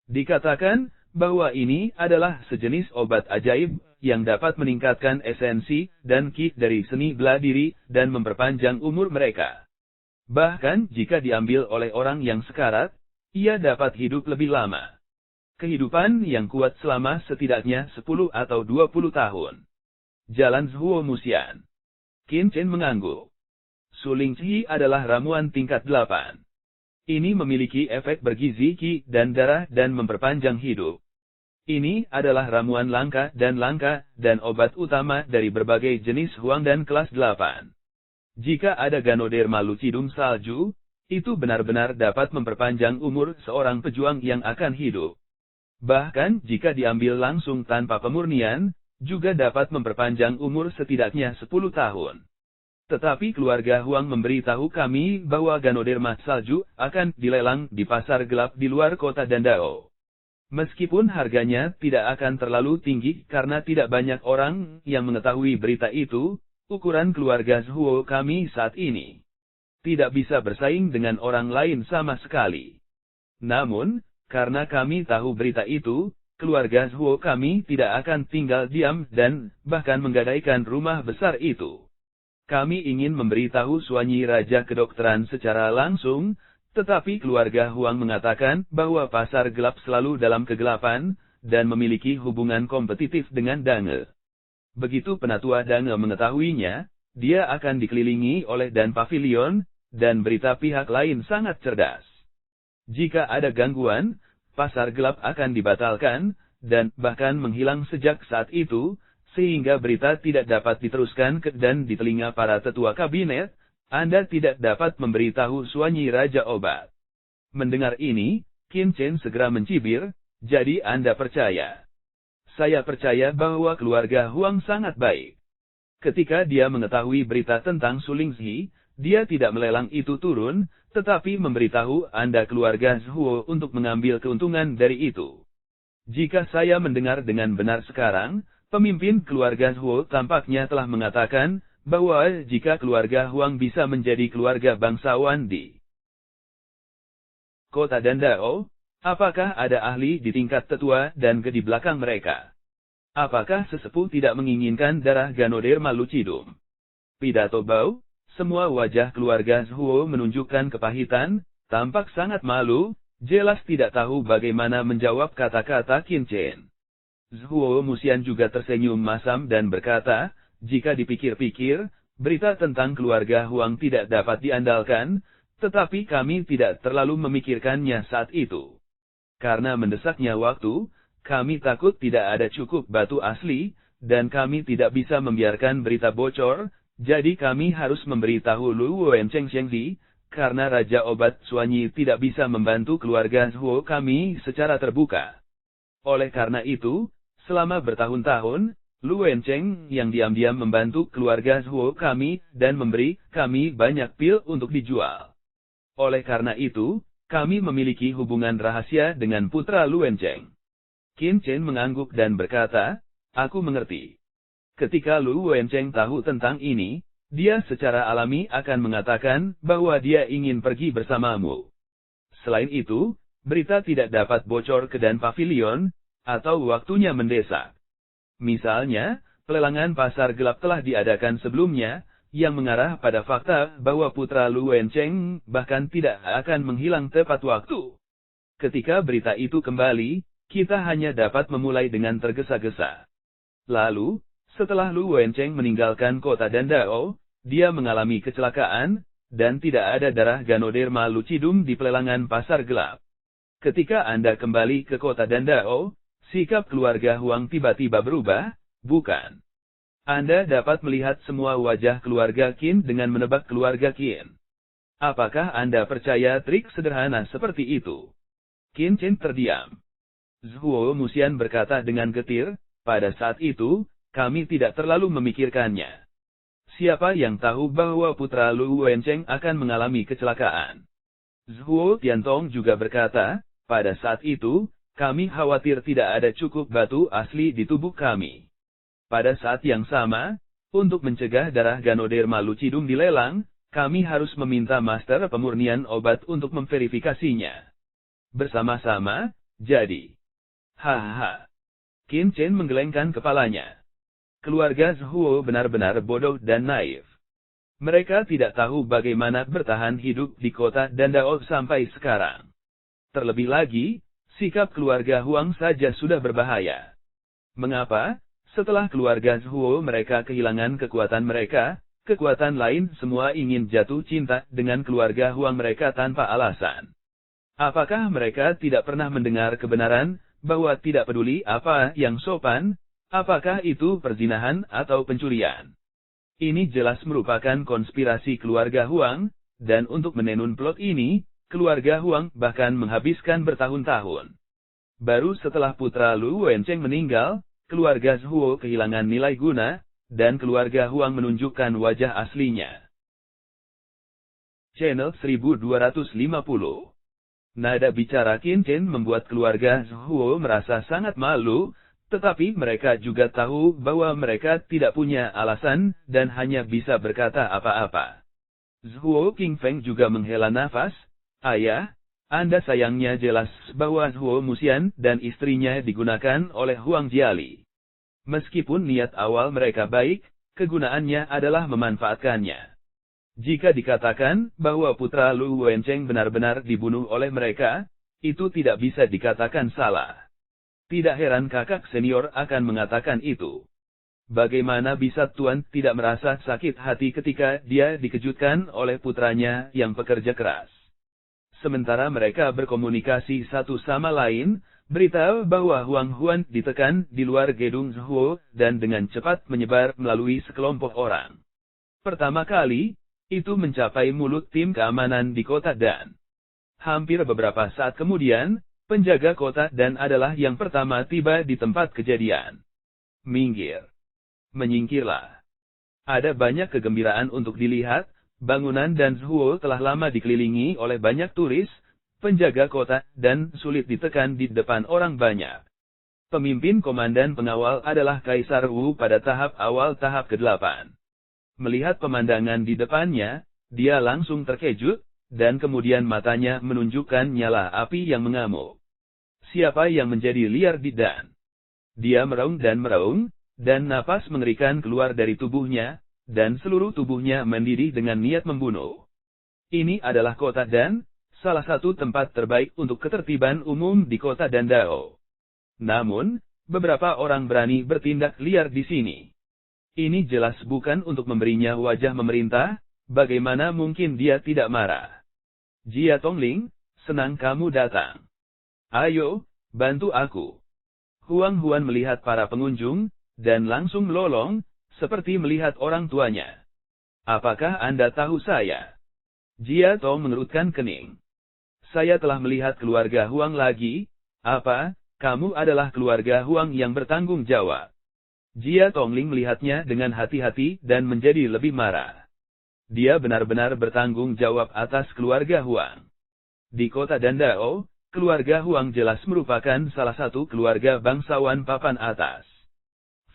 Speaker 1: Dikatakan bahwa ini adalah sejenis obat ajaib yang dapat meningkatkan esensi dan ki dari seni bela diri dan memperpanjang umur mereka. Bahkan jika diambil oleh orang yang sekarat, ia dapat hidup lebih lama. Kehidupan yang kuat selama setidaknya 10 atau 20 tahun. Jalan Zhuo Muxian. Qin Chen mengangguk. Suling Chi adalah ramuan tingkat 8. Ini memiliki efek bergizi ki dan darah dan memperpanjang hidup. Ini adalah ramuan langka, dan obat utama dari berbagai jenis huang dan kelas 8. Jika ada Ganoderma lucidum salju, itu benar-benar dapat memperpanjang umur seorang pejuang yang akan hidup. Bahkan jika diambil langsung tanpa pemurnian, juga dapat memperpanjang umur setidaknya 10 tahun. Tetapi keluarga Huang memberitahu kami bahwa Ganoderma salju akan dilelang di pasar gelap di luar kota Dandao. Meskipun harganya tidak akan terlalu tinggi karena tidak banyak orang yang mengetahui berita itu, ukuran keluarga Zhuo kami saat ini tidak bisa bersaing dengan orang lain sama sekali. Namun, karena kami tahu berita itu, keluarga Zhuo kami tidak akan tinggal diam dan bahkan menggadaikan rumah besar itu. Kami ingin memberitahu Suanyi Raja Kedokteran secara langsung, tetapi keluarga Huang mengatakan bahwa pasar gelap selalu dalam kegelapan, dan memiliki hubungan kompetitif dengan Dange. Begitu penatua Dange mengetahuinya, dia akan dikelilingi oleh Dan Pavilion, dan berita pihak lain sangat cerdas. Jika ada gangguan, pasar gelap akan dibatalkan, dan bahkan menghilang sejak saat itu, sehingga berita tidak dapat diteruskan dan di telinga para tetua kabinet, Anda tidak dapat memberitahu Suanyi Raja Obat. Mendengar ini, Qin Chen segera mencibir, jadi Anda percaya. Saya percaya bahwa keluarga Huang sangat baik. Ketika dia mengetahui berita tentang Suling Zhi, dia tidak melelang itu turun, tetapi memberitahu Anda keluarga Zhuo untuk mengambil keuntungan dari itu. Jika saya mendengar dengan benar sekarang, pemimpin keluarga Zhuo tampaknya telah mengatakan bahwa jika keluarga Huang bisa menjadi keluarga bangsawan di kota Dandao, apakah ada ahli di tingkat tetua dan di belakang mereka? Apakah sesepuh tidak menginginkan darah Ganoderma lucidum? Pidato Bau, semua wajah keluarga Zhuo menunjukkan kepahitan, tampak sangat malu, jelas tidak tahu bagaimana menjawab kata-kata Qin Chen. Zhuo Muxian juga tersenyum masam dan berkata, jika dipikir-pikir, berita tentang keluarga Huang tidak dapat diandalkan, tetapi kami tidak terlalu memikirkannya saat itu. Karena mendesaknya waktu, kami takut tidak ada cukup batu asli, dan kami tidak bisa membiarkan berita bocor, jadi kami harus memberitahu Lu Wencheng Shengzi, karena Raja Obat Suanyi tidak bisa membantu keluarga Zhuo kami secara terbuka. Oleh karena itu, selama bertahun-tahun, Lu Wencheng yang diam-diam membantu keluarga Zhuo kami dan memberi kami banyak pil untuk dijual. Oleh karena itu, kami memiliki hubungan rahasia dengan putra Lu Wencheng. Qin Chen mengangguk dan berkata, aku mengerti. Ketika Lu Wencheng tahu tentang ini, dia secara alami akan mengatakan bahwa dia ingin pergi bersamamu. Selain itu, berita tidak dapat bocor ke Dan Pavilion, atau waktunya mendesak. Misalnya, pelelangan pasar gelap telah diadakan sebelumnya, yang mengarah pada fakta bahwa putra Lu Wencheng bahkan tidak akan menghilang tepat waktu. Ketika berita itu kembali, kita hanya dapat memulai dengan tergesa-gesa. Lalu, setelah Lu Wencheng meninggalkan kota Dandao, dia mengalami kecelakaan, dan tidak ada darah Ganoderma lucidum di pelelangan pasar gelap. Ketika Anda kembali ke kota Dandao, sikap keluarga Huang tiba-tiba berubah, bukan? Anda dapat melihat semua wajah keluarga Qin dengan menebak keluarga Qin. Apakah Anda percaya trik sederhana seperti itu? Qin Chen terdiam. Zhuo Musian berkata dengan getir, pada saat itu, kami tidak terlalu memikirkannya. Siapa yang tahu bahwa putra Lu Wencheng akan mengalami kecelakaan? Zhuo Tiantong juga berkata, pada saat itu, kami khawatir tidak ada cukup batu asli di tubuh kami. Pada saat yang sama, untuk mencegah darah Ganoderma lucidum dilelang, kami harus meminta master pemurnian obat untuk memverifikasinya. Bersama-sama, jadi. Hahaha. Qin Chen menggelengkan kepalanya. Keluarga Zhuo benar-benar bodoh dan naif. Mereka tidak tahu bagaimana bertahan hidup di kota Dandao sampai sekarang. Terlebih lagi, sikap keluarga Huang saja sudah berbahaya. Mengapa? Setelah keluarga Zhuo mereka kehilangan kekuatan mereka, kekuatan lain semua ingin jatuh cinta dengan keluarga Huang mereka tanpa alasan. Apakah mereka tidak pernah mendengar kebenaran, bahwa tidak peduli apa yang sopan, apakah itu perzinahan atau pencurian? Ini jelas merupakan konspirasi keluarga Huang, dan untuk menenun plot ini, keluarga Huang bahkan menghabiskan bertahun-tahun. Baru setelah putra Lu Wencheng meninggal, keluarga Zhuo kehilangan nilai guna, dan keluarga Huang menunjukkan wajah aslinya. Channel 1250. Nada bicara Qin Chen membuat keluarga Zhuo merasa sangat malu, tetapi mereka juga tahu bahwa mereka tidak punya alasan, dan hanya bisa berkata apa-apa. Zhuo Qingfeng juga menghela nafas. Ayah, Anda sayangnya jelas bahwa Zhuo Musian dan istrinya digunakan oleh Huang Jiali. Meskipun niat awal mereka baik, kegunaannya adalah memanfaatkannya. Jika dikatakan bahwa putra Lu Wencheng benar-benar dibunuh oleh mereka, itu tidak bisa dikatakan salah. Tidak heran kakak senior akan mengatakan itu. Bagaimana bisa Tuan tidak merasa sakit hati ketika dia dikejutkan oleh putranya yang pekerja keras? Sementara mereka berkomunikasi satu sama lain, berita bahwa Huang Huan ditekan di luar gedung Zhuo dan dengan cepat menyebar melalui sekelompok orang. Pertama kali, itu mencapai mulut tim keamanan di kota Dan. Hampir beberapa saat kemudian, penjaga kota Dan adalah yang pertama tiba di tempat kejadian. Minggir. Menyingkirlah. Ada banyak kegembiraan untuk dilihat. Bangunan Dan Zhuo telah lama dikelilingi oleh banyak turis, penjaga kota, dan sulit ditekan di depan orang banyak. Pemimpin komandan pengawal adalah Kaisar Wu pada tahap awal tahap ke-8. Melihat pemandangan di depannya, dia langsung terkejut, dan kemudian matanya menunjukkan nyala api yang mengamuk. Siapa yang menjadi liar di Dan? Dia meraung, dan napas mengerikan keluar dari tubuhnya, dan seluruh tubuhnya mendidih dengan niat membunuh. Ini adalah kota Dan, salah satu tempat terbaik untuk ketertiban umum di kota Dandao. Namun, beberapa orang berani bertindak liar di sini. Ini jelas bukan untuk memberinya wajah memerintah, bagaimana mungkin dia tidak marah. Jia Tongling, senang kamu datang. Ayo, bantu aku. Huang Huan melihat para pengunjung, dan langsung melolong, seperti melihat orang tuanya. Apakah Anda tahu saya? Jia Tong mengerutkan kening. Saya telah melihat keluarga Huang lagi. Apa, kamu adalah keluarga Huang yang bertanggung jawab? Jia Tongling melihatnya dengan hati-hati dan menjadi lebih marah. Dia benar-benar bertanggung jawab atas keluarga Huang. Di kota Dandao, keluarga Huang jelas merupakan salah satu keluarga bangsawan papan atas.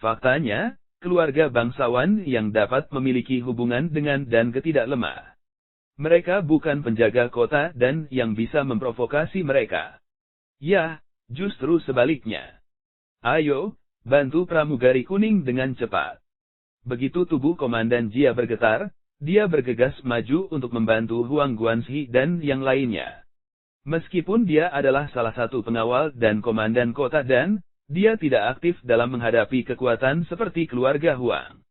Speaker 1: Faktanya, keluarga bangsawan yang dapat memiliki hubungan dengan dan ketidak lemah. Mereka bukan penjaga kota dan yang bisa memprovokasi mereka. Ya, justru sebaliknya. Ayo, bantu pramugari kuning dengan cepat. Begitu tubuh Komandan Jia bergetar, dia bergegas maju untuk membantu Huang Guanxi dan yang lainnya. Meskipun dia adalah salah satu pengawal dan komandan kota dan, dia tidak aktif dalam menghadapi kekuatan seperti keluarga Huang.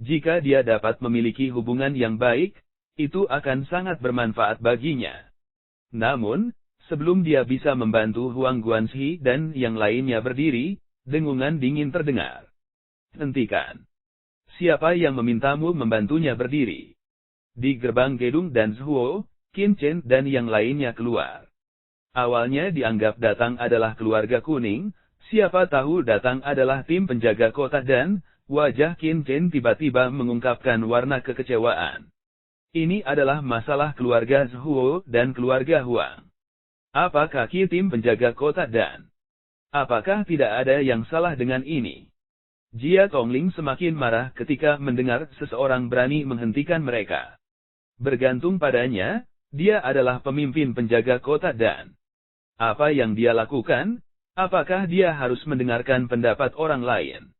Speaker 1: Jika dia dapat memiliki hubungan yang baik, itu akan sangat bermanfaat baginya. Namun, sebelum dia bisa membantu Huang Guanxi dan yang lainnya berdiri, dengungan dingin terdengar. Hentikan. Siapa yang memintamu membantunya berdiri? Di gerbang gedung dan Zhuo, Qin Chen dan yang lainnya keluar. Awalnya dianggap datang adalah keluarga kuning, siapa tahu datang adalah tim penjaga kota dan, wajah Qin Chen tiba-tiba mengungkapkan warna kekecewaan. Ini adalah masalah keluarga Zhuo dan keluarga Huang. Apa kaki tim penjaga kota dan? Apakah tidak ada yang salah dengan ini? Jia Tongling semakin marah ketika mendengar seseorang berani menghentikan mereka. Bergantung padanya, dia adalah pemimpin penjaga kota dan apa yang dia lakukan? Apakah dia harus mendengarkan pendapat orang lain?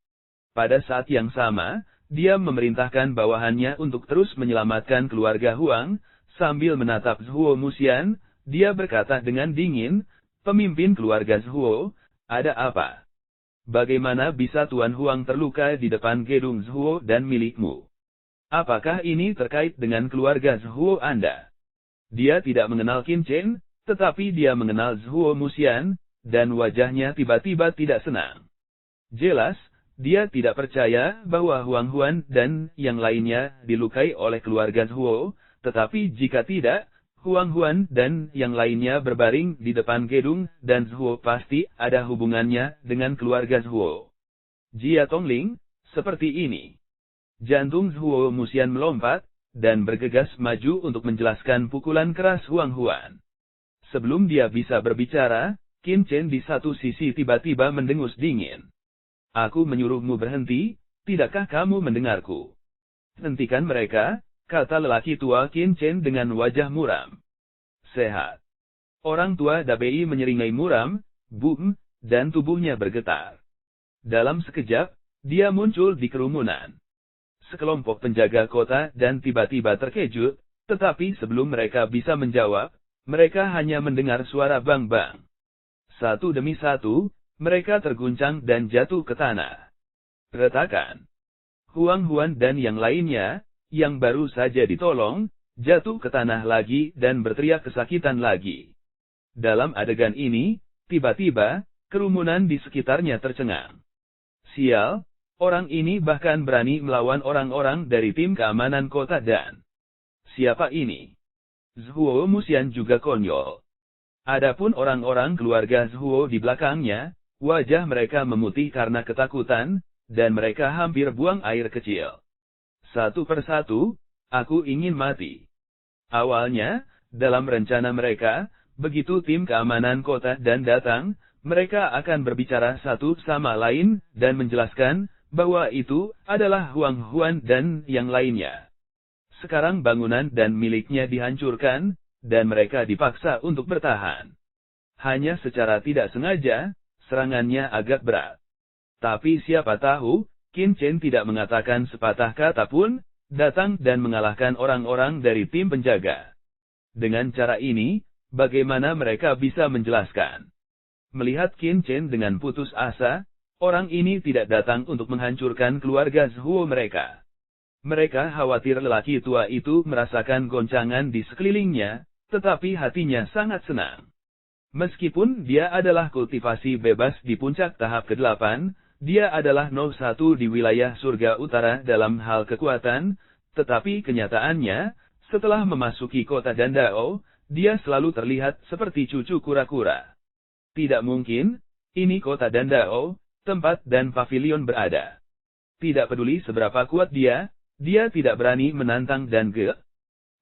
Speaker 1: Pada saat yang sama, dia memerintahkan bawahannya untuk terus menyelamatkan keluarga Huang, sambil menatap Zhuo Muxian, dia berkata dengan dingin, pemimpin keluarga Zhuo, ada apa? Bagaimana bisa Tuan Huang terluka di depan gedung Zhuo dan milikmu? Apakah ini terkait dengan keluarga Zhuo Anda? Dia tidak mengenal Qin Chen, tetapi dia mengenal Zhuo Muxian, dan wajahnya tiba-tiba tidak senang. Jelas, dia tidak percaya bahwa Huang Huan dan yang lainnya dilukai oleh keluarga Zhuo, tetapi jika tidak, Huang Huan dan yang lainnya berbaring di depan gedung dan Zhuo pasti ada hubungannya dengan keluarga Zhuo. Jia Tongling, seperti ini. Jantung Zhuo Muxian melompat, dan bergegas maju untuk menjelaskan pukulan keras Huang Huan. Sebelum dia bisa berbicara, Qin Chen di satu sisi tiba-tiba mendengus dingin. Aku menyuruhmu berhenti, tidakkah kamu mendengarku? Hentikan mereka, kata lelaki tua Qin Chen dengan wajah muram. Sehat. Orang tua Dabei menyeringai muram, boom, dan tubuhnya bergetar. Dalam sekejap, dia muncul di kerumunan. Sekelompok penjaga kota dan tiba-tiba terkejut, tetapi sebelum mereka bisa menjawab, mereka hanya mendengar suara bang-bang. Satu demi satu, mereka terguncang dan jatuh ke tanah. Retakan. Huang Huan dan yang lainnya, yang baru saja ditolong, jatuh ke tanah lagi dan berteriak kesakitan lagi. Dalam adegan ini, tiba-tiba, kerumunan di sekitarnya tercengang. Sial, orang ini bahkan berani melawan orang-orang dari tim keamanan kota dan... Siapa ini? Zhuo Muxian juga konyol. Adapun orang-orang keluarga Zhuo di belakangnya, wajah mereka memutih karena ketakutan, dan mereka hampir buang air kecil. Satu persatu, aku ingin mati. Awalnya, dalam rencana mereka, begitu tim keamanan kota dan datang, mereka akan berbicara satu sama lain, dan menjelaskan, bahwa itu adalah Huang Huan dan yang lainnya. Sekarang bangunan dan miliknya dihancurkan, dan mereka dipaksa untuk bertahan. Hanya secara tidak sengaja, serangannya agak berat. Tapi siapa tahu, Qin Chen tidak mengatakan sepatah kata pun, datang dan mengalahkan orang-orang dari tim penjaga. Dengan cara ini, bagaimana mereka bisa menjelaskan? Melihat Qin Chen dengan putus asa, Orang ini tidak datang untuk menghancurkan keluarga Zhuo mereka. Mereka khawatir lelaki tua itu merasakan goncangan di sekelilingnya, tetapi hatinya sangat senang. Meskipun dia adalah kultivasi bebas di puncak tahap ke-8, dia adalah nomor 1 di wilayah surga utara dalam hal kekuatan, tetapi kenyataannya, setelah memasuki kota Dandao, dia selalu terlihat seperti cucu kura-kura. Tidak mungkin, ini kota Dandao, tempat dan pavilion berada. Tidak peduli seberapa kuat dia tidak berani menantang dan Ge.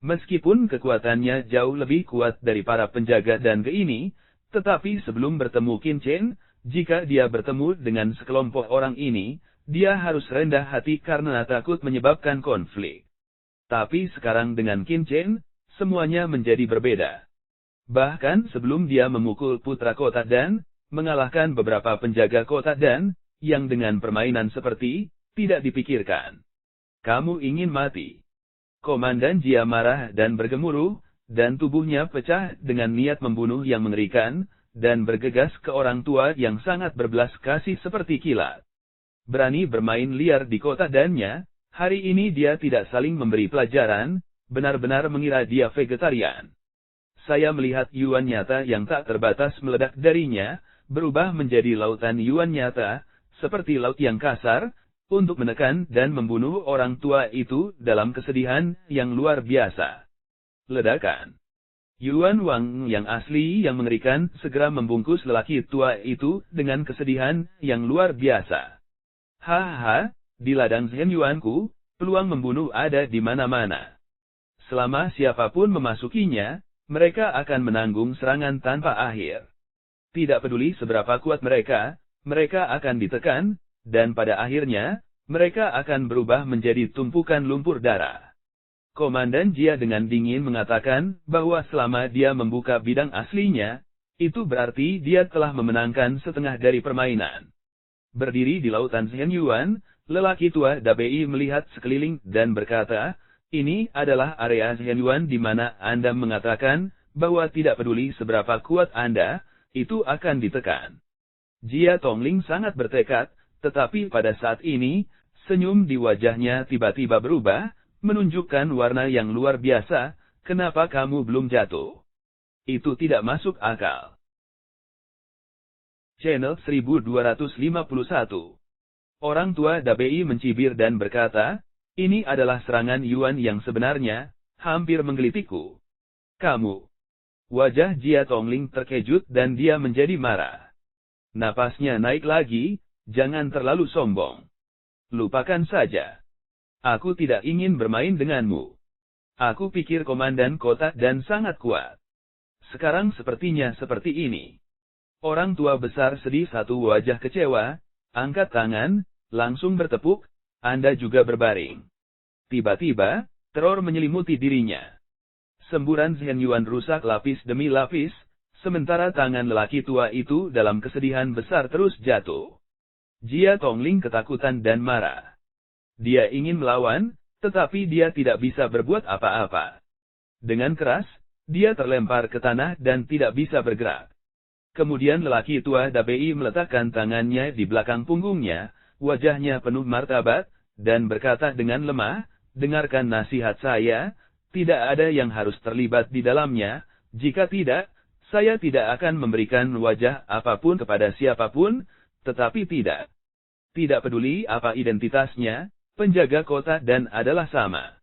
Speaker 1: Meskipun kekuatannya jauh lebih kuat dari para penjaga dan Ge ini, tetapi sebelum bertemu Qin Chen, jika dia bertemu dengan sekelompok orang ini, dia harus rendah hati karena takut menyebabkan konflik. Tapi sekarang dengan Qin Chen, semuanya menjadi berbeda. Bahkan sebelum dia memukul putra kota dan mengalahkan beberapa penjaga kota dan, yang dengan permainan seperti, tidak dipikirkan. Kamu ingin mati. Komandan Jia marah dan bergemuruh, dan tubuhnya pecah dengan niat membunuh yang mengerikan, dan bergegas ke orang tua yang sangat berbelas kasih seperti kilat. Berani bermain liar di kota dannya, hari ini dia tidak saling memberi pelajaran, benar-benar mengira dia vegetarian. Saya melihat yuan nyata yang tak terbatas meledak darinya, berubah menjadi lautan yuan nyata, seperti laut yang kasar, untuk menekan dan membunuh orang tua itu dalam kesedihan yang luar biasa. Ledakan. Yuan Wang yang asli yang mengerikan segera membungkus lelaki tua itu dengan kesedihan yang luar biasa. Hahaha, di ladang Zhen Yuanku, peluang membunuh ada di mana-mana. Selama siapapun memasukinya, mereka akan menanggung serangan tanpa akhir. Tidak peduli seberapa kuat mereka akan ditekan, dan pada akhirnya, mereka akan berubah menjadi tumpukan lumpur darah. Komandan Jia dengan dingin mengatakan bahwa selama dia membuka bidang aslinya, itu berarti dia telah memenangkan setengah dari permainan. Berdiri di lautan Zhen Yuan, lelaki tua Dabei melihat sekeliling dan berkata, ini adalah area Zhen Yuan di mana Anda mengatakan bahwa tidak peduli seberapa kuat Anda, itu akan ditekan. Jia Tongling sangat bertekad, tetapi pada saat ini, senyum di wajahnya tiba-tiba berubah, menunjukkan warna yang luar biasa. Kenapa kamu belum jatuh? Itu tidak masuk akal. Channel 1251. Orang tua Dabei mencibir dan berkata, ini adalah serangan Yuan yang sebenarnya, hampir menggelitikku. Kamu. Wajah Jia Tongling terkejut dan dia menjadi marah. Napasnya naik lagi, jangan terlalu sombong. Lupakan saja. Aku tidak ingin bermain denganmu. Aku pikir komandan kota dan sangat kuat. Sekarang sepertinya seperti ini. Orang tua besar sedih satu wajah kecewa, angkat tangan, langsung bertepuk, Anda juga berbaring. Tiba-tiba, teror menyelimuti dirinya. Semburan Zhen Yuan rusak lapis demi lapis, sementara tangan lelaki tua itu dalam kesedihan besar terus jatuh. Jia Tongling ketakutan dan marah. Dia ingin melawan, tetapi dia tidak bisa berbuat apa-apa. Dengan keras, dia terlempar ke tanah dan tidak bisa bergerak. Kemudian lelaki tua Dabei meletakkan tangannya di belakang punggungnya, wajahnya penuh martabat, dan berkata dengan lemah, dengarkan nasihat saya, tidak ada yang harus terlibat di dalamnya, jika tidak, saya tidak akan memberikan wajah apapun kepada siapapun, tetapi tidak. Tidak peduli apa identitasnya, penjaga kota dan adalah sama.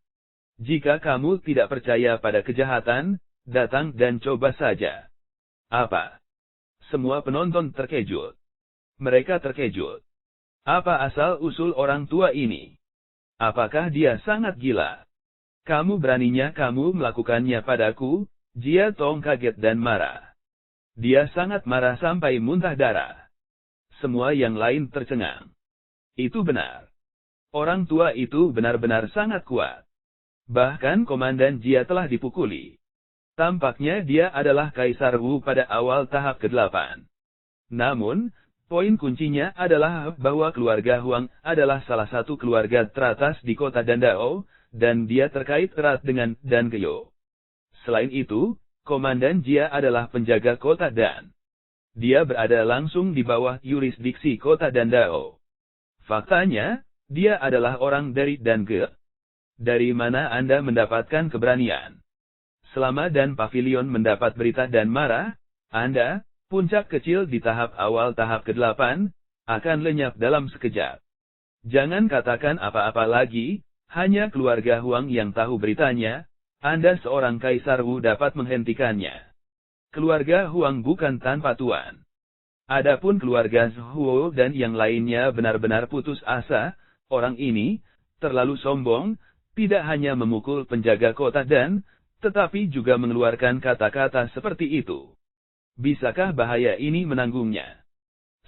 Speaker 1: Jika kamu tidak percaya pada kejahatan, datang dan coba saja. Apa? Semua penonton terkejut. Mereka terkejut. Apa asal-usul orang tua ini? Apakah dia sangat gila? Kamu beraninya kamu melakukannya padaku? Jia Tong kaget dan marah. Dia sangat marah sampai muntah darah. Semua yang lain tercengang. Itu benar. Orang tua itu benar-benar sangat kuat. Bahkan Komandan Jia telah dipukuli. Tampaknya dia adalah Kaisar Wu pada awal tahap ke-8. Namun, poin kuncinya adalah bahwa keluarga Huang adalah salah satu keluarga teratas di kota Dandao, dan dia terkait erat dengan Dan Geyo. Selain itu, Komandan Jia adalah penjaga kota Dan. Dia berada langsung di bawah yurisdiksi kota Dandao. Faktanya, dia adalah orang dari Dange. Dari mana Anda mendapatkan keberanian? Selama dan Pavilion mendapat berita dan marah, Anda, puncak kecil di tahap awal tahap ke-8, akan lenyap dalam sekejap. Jangan katakan apa-apa lagi, hanya keluarga Huang yang tahu beritanya. Anda seorang Kaisar Wu dapat menghentikannya. Keluarga Huang bukan tanpa tuan. Adapun keluarga Zhuo dan yang lainnya benar-benar putus asa. Orang ini terlalu sombong, tidak hanya memukul penjaga kota dan, tetapi juga mengeluarkan kata-kata seperti itu. Bisakah bahaya ini menanggungnya?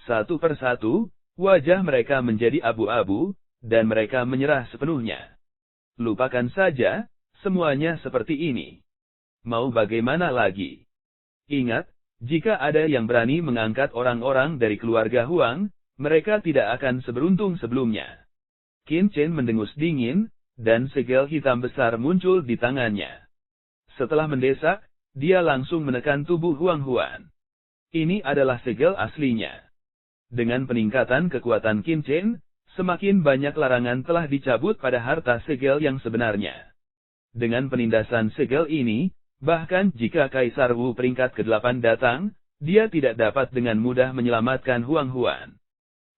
Speaker 1: Satu persatu, wajah mereka menjadi abu-abu, dan mereka menyerah sepenuhnya. Lupakan saja, semuanya seperti ini. Mau bagaimana lagi? Ingat, jika ada yang berani mengangkat orang-orang dari keluarga Huang, mereka tidak akan seberuntung sebelumnya. Qin Chen mendengus dingin, dan segel hitam besar muncul di tangannya. Setelah mendesak, dia langsung menekan tubuh Huang Huan. Ini adalah segel aslinya. Dengan peningkatan kekuatan Qin Chen, semakin banyak larangan telah dicabut pada harta segel yang sebenarnya. Dengan penindasan segel ini, bahkan jika Kaisar Wu peringkat ke-8 datang, dia tidak dapat dengan mudah menyelamatkan Huang Huan.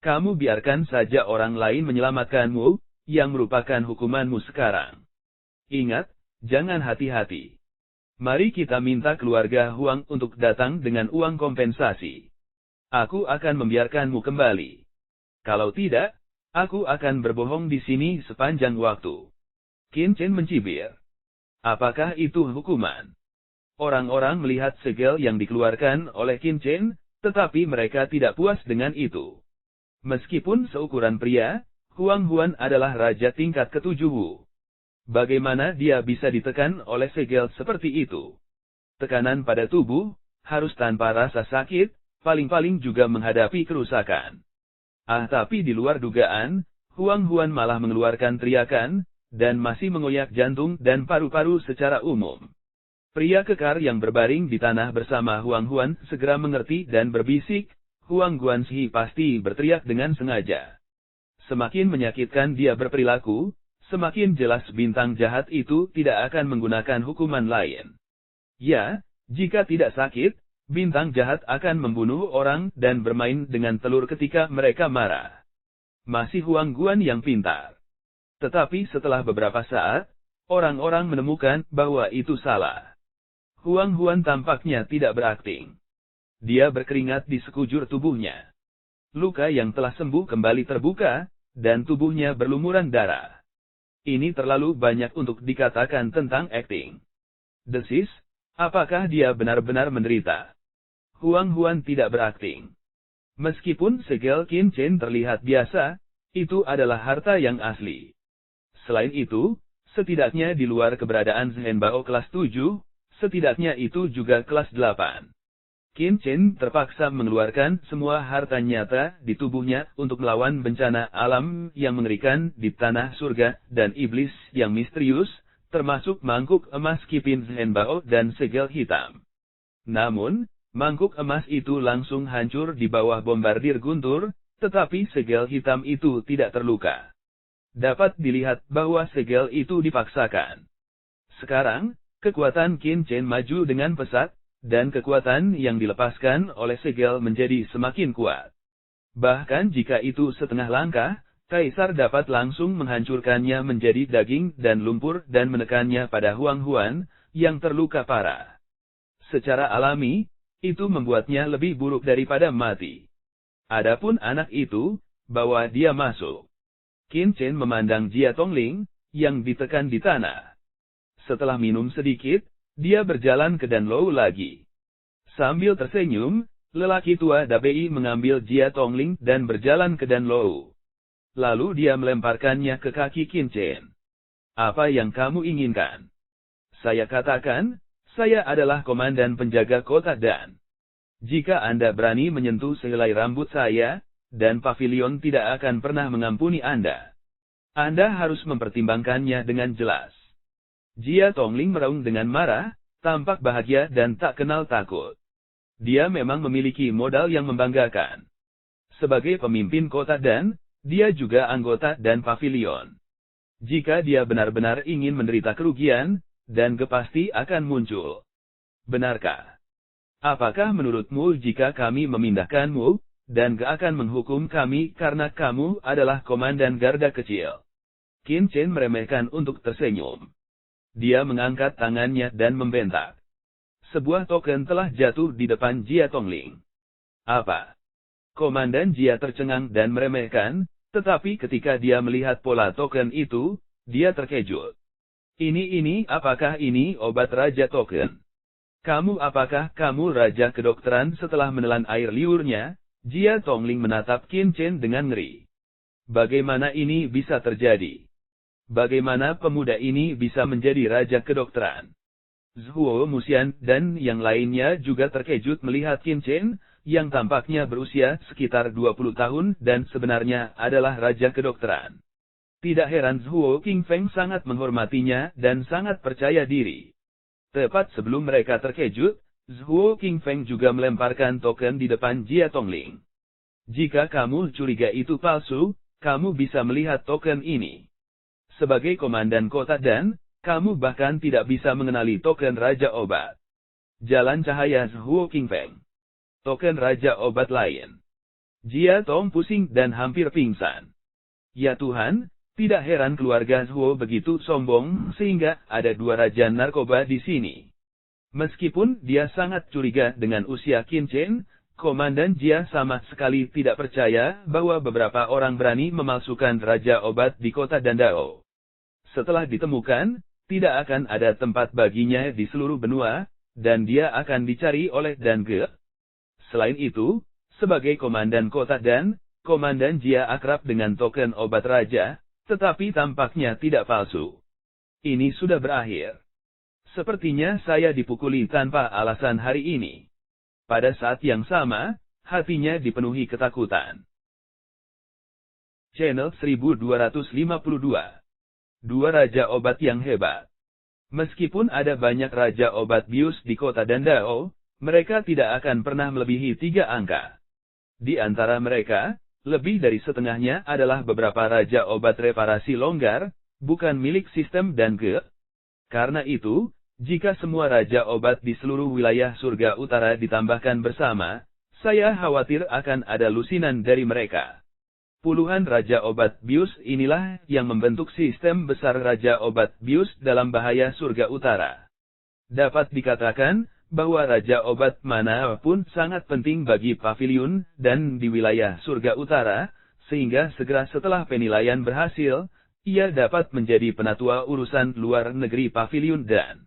Speaker 1: Kamu biarkan saja orang lain menyelamatkanmu, yang merupakan hukumanmu sekarang. Ingat, jangan hati-hati. Mari kita minta keluarga Huang untuk datang dengan uang kompensasi. Aku akan membiarkanmu kembali. Kalau tidak, aku akan berbohong di sini sepanjang waktu. Qin Chen mencibir. Apakah itu hukuman? Orang-orang melihat segel yang dikeluarkan oleh Qin Chen, tetapi mereka tidak puas dengan itu. Meskipun seukuran pria, Huang Huan adalah raja tingkat ke-7 Wu. Bagaimana dia bisa ditekan oleh segel seperti itu? Tekanan pada tubuh, harus tanpa rasa sakit, paling-paling juga menghadapi kerusakan. Tapi di luar dugaan, Huang Huan malah mengeluarkan teriakan, dan masih mengoyak jantung dan paru-paru secara umum. Pria kekar yang berbaring di tanah bersama Huang Huan segera mengerti dan berbisik, Huang Guanxi pasti berteriak dengan sengaja. Semakin menyakitkan dia berperilaku, semakin jelas bintang jahat itu tidak akan menggunakan hukuman lain. Ya, jika tidak sakit, bintang jahat akan membunuh orang dan bermain dengan telur ketika mereka marah. Masih Huang Guan yang pintar. Tetapi setelah beberapa saat, orang-orang menemukan bahwa itu salah. Huang Huan tampaknya tidak berakting. Dia berkeringat di sekujur tubuhnya. Luka yang telah sembuh kembali terbuka, dan tubuhnya berlumuran darah. Ini terlalu banyak untuk dikatakan tentang akting. Desis, apakah dia benar-benar menderita? Huang Huan tidak berakting. Meskipun segel Qin Chen terlihat biasa, itu adalah harta yang asli. Selain itu, setidaknya di luar keberadaan Zhen Bao kelas 7, setidaknya itu juga kelas 8. Qin Chen terpaksa mengeluarkan semua harta nyata di tubuhnya untuk melawan bencana alam yang mengerikan di tanah surga dan iblis yang misterius, termasuk mangkuk emas Kipin Zhen Bao dan segel hitam. Namun, mangkuk emas itu langsung hancur di bawah bombardir guntur, tetapi segel hitam itu tidak terluka. Dapat dilihat bahwa segel itu dipaksakan. Sekarang, kekuatan Qin Chen maju dengan pesat, dan kekuatan yang dilepaskan oleh segel menjadi semakin kuat. Bahkan jika itu setengah langkah, Kaisar dapat langsung menghancurkannya menjadi daging dan lumpur dan menekannya pada Huang Huan, yang terluka parah. Secara alami, itu membuatnya lebih buruk daripada mati. Adapun anak itu, bawa dia masuk. Qin Chen memandang Jia Tongling, yang ditekan di tanah. Setelah minum sedikit, dia berjalan ke Danlou lagi. Sambil tersenyum, lelaki tua Dabei mengambil Jia Tongling dan berjalan ke Danlou. Lalu dia melemparkannya ke kaki Qin Chen. Apa yang kamu inginkan? Saya katakan, saya adalah komandan penjaga kota dan jika Anda berani menyentuh sehelai rambut saya, dan Pavilion tidak akan pernah mengampuni Anda. Anda harus mempertimbangkannya dengan jelas. Jia Tongling meraung dengan marah, tampak bahagia dan tak kenal takut. Dia memang memiliki modal yang membanggakan. Sebagai pemimpin kota dan, dia juga anggota dan pavilion. Jika dia benar-benar ingin menderita kerugian, dan pasti akan muncul. Benarkah? Apakah menurutmu jika kami memindahkanmu, dan akan menghukum kami karena kamu adalah komandan garda kecil? Qin Chen meremehkan untuk tersenyum. Dia mengangkat tangannya dan membentak. Sebuah token telah jatuh di depan Jia Tongling. Apa? Komandan Jia tercengang dan meremehkan, tetapi ketika dia melihat pola token itu, dia terkejut. Apakah ini obat Raja Token? Apakah kamu Raja Kedokteran? Setelah menelan air liurnya, Jia Tongling menatap Qin Chen dengan ngeri. Bagaimana ini bisa terjadi? Bagaimana pemuda ini bisa menjadi Raja Kedokteran? Zhuo Muxian dan yang lainnya juga terkejut melihat Qin Chen, yang tampaknya berusia sekitar 20 tahun dan sebenarnya adalah Raja Kedokteran. Tidak heran Zhuo Qingfeng sangat menghormatinya dan sangat percaya diri. Tepat sebelum mereka terkejut, Zhuo Qingfeng juga melemparkan token di depan Jia Tongling. Jika kamu curiga itu palsu, kamu bisa melihat token ini. Sebagai komandan kota dan, kamu bahkan tidak bisa mengenali token Raja Obat. Jalan cahaya Zhuo Qingfeng. Token Raja Obat lain. Jia Tong pusing dan hampir pingsan. Ya Tuhan, tidak heran keluarga Zhuo begitu sombong sehingga ada dua raja narkoba di sini. Meskipun dia sangat curiga dengan usia Qin Chen, Komandan Jia sama sekali tidak percaya bahwa beberapa orang berani memalsukan Raja Obat di kota Dandao. Setelah ditemukan, tidak akan ada tempat baginya di seluruh benua, dan dia akan dicari oleh Dan Ge. Selain itu, sebagai komandan kota dan, Komandan Jia akrab dengan token obat raja, tetapi tampaknya tidak palsu. Ini sudah berakhir. Sepertinya saya dipukuli tanpa alasan hari ini. Pada saat yang sama, hatinya dipenuhi ketakutan. Channel 1252. Dua Raja Obat yang hebat. Meskipun ada banyak Raja Obat bius di kota Dandao, mereka tidak akan pernah melebihi 3 angka. Di antara mereka, lebih dari setengahnya adalah beberapa Raja Obat reparasi longgar, bukan milik sistem Dan Ge. Karena itu, jika semua Raja Obat di seluruh wilayah surga utara ditambahkan bersama, saya khawatir akan ada lusinan dari mereka. Puluhan Raja Obat bius inilah yang membentuk sistem besar Raja Obat bius dalam bahaya surga utara. Dapat dikatakan bahwa Raja Obat mana pun sangat penting bagi pavilion dan di wilayah surga utara, sehingga segera setelah penilaian berhasil, ia dapat menjadi penatua urusan luar negeri pavilion dan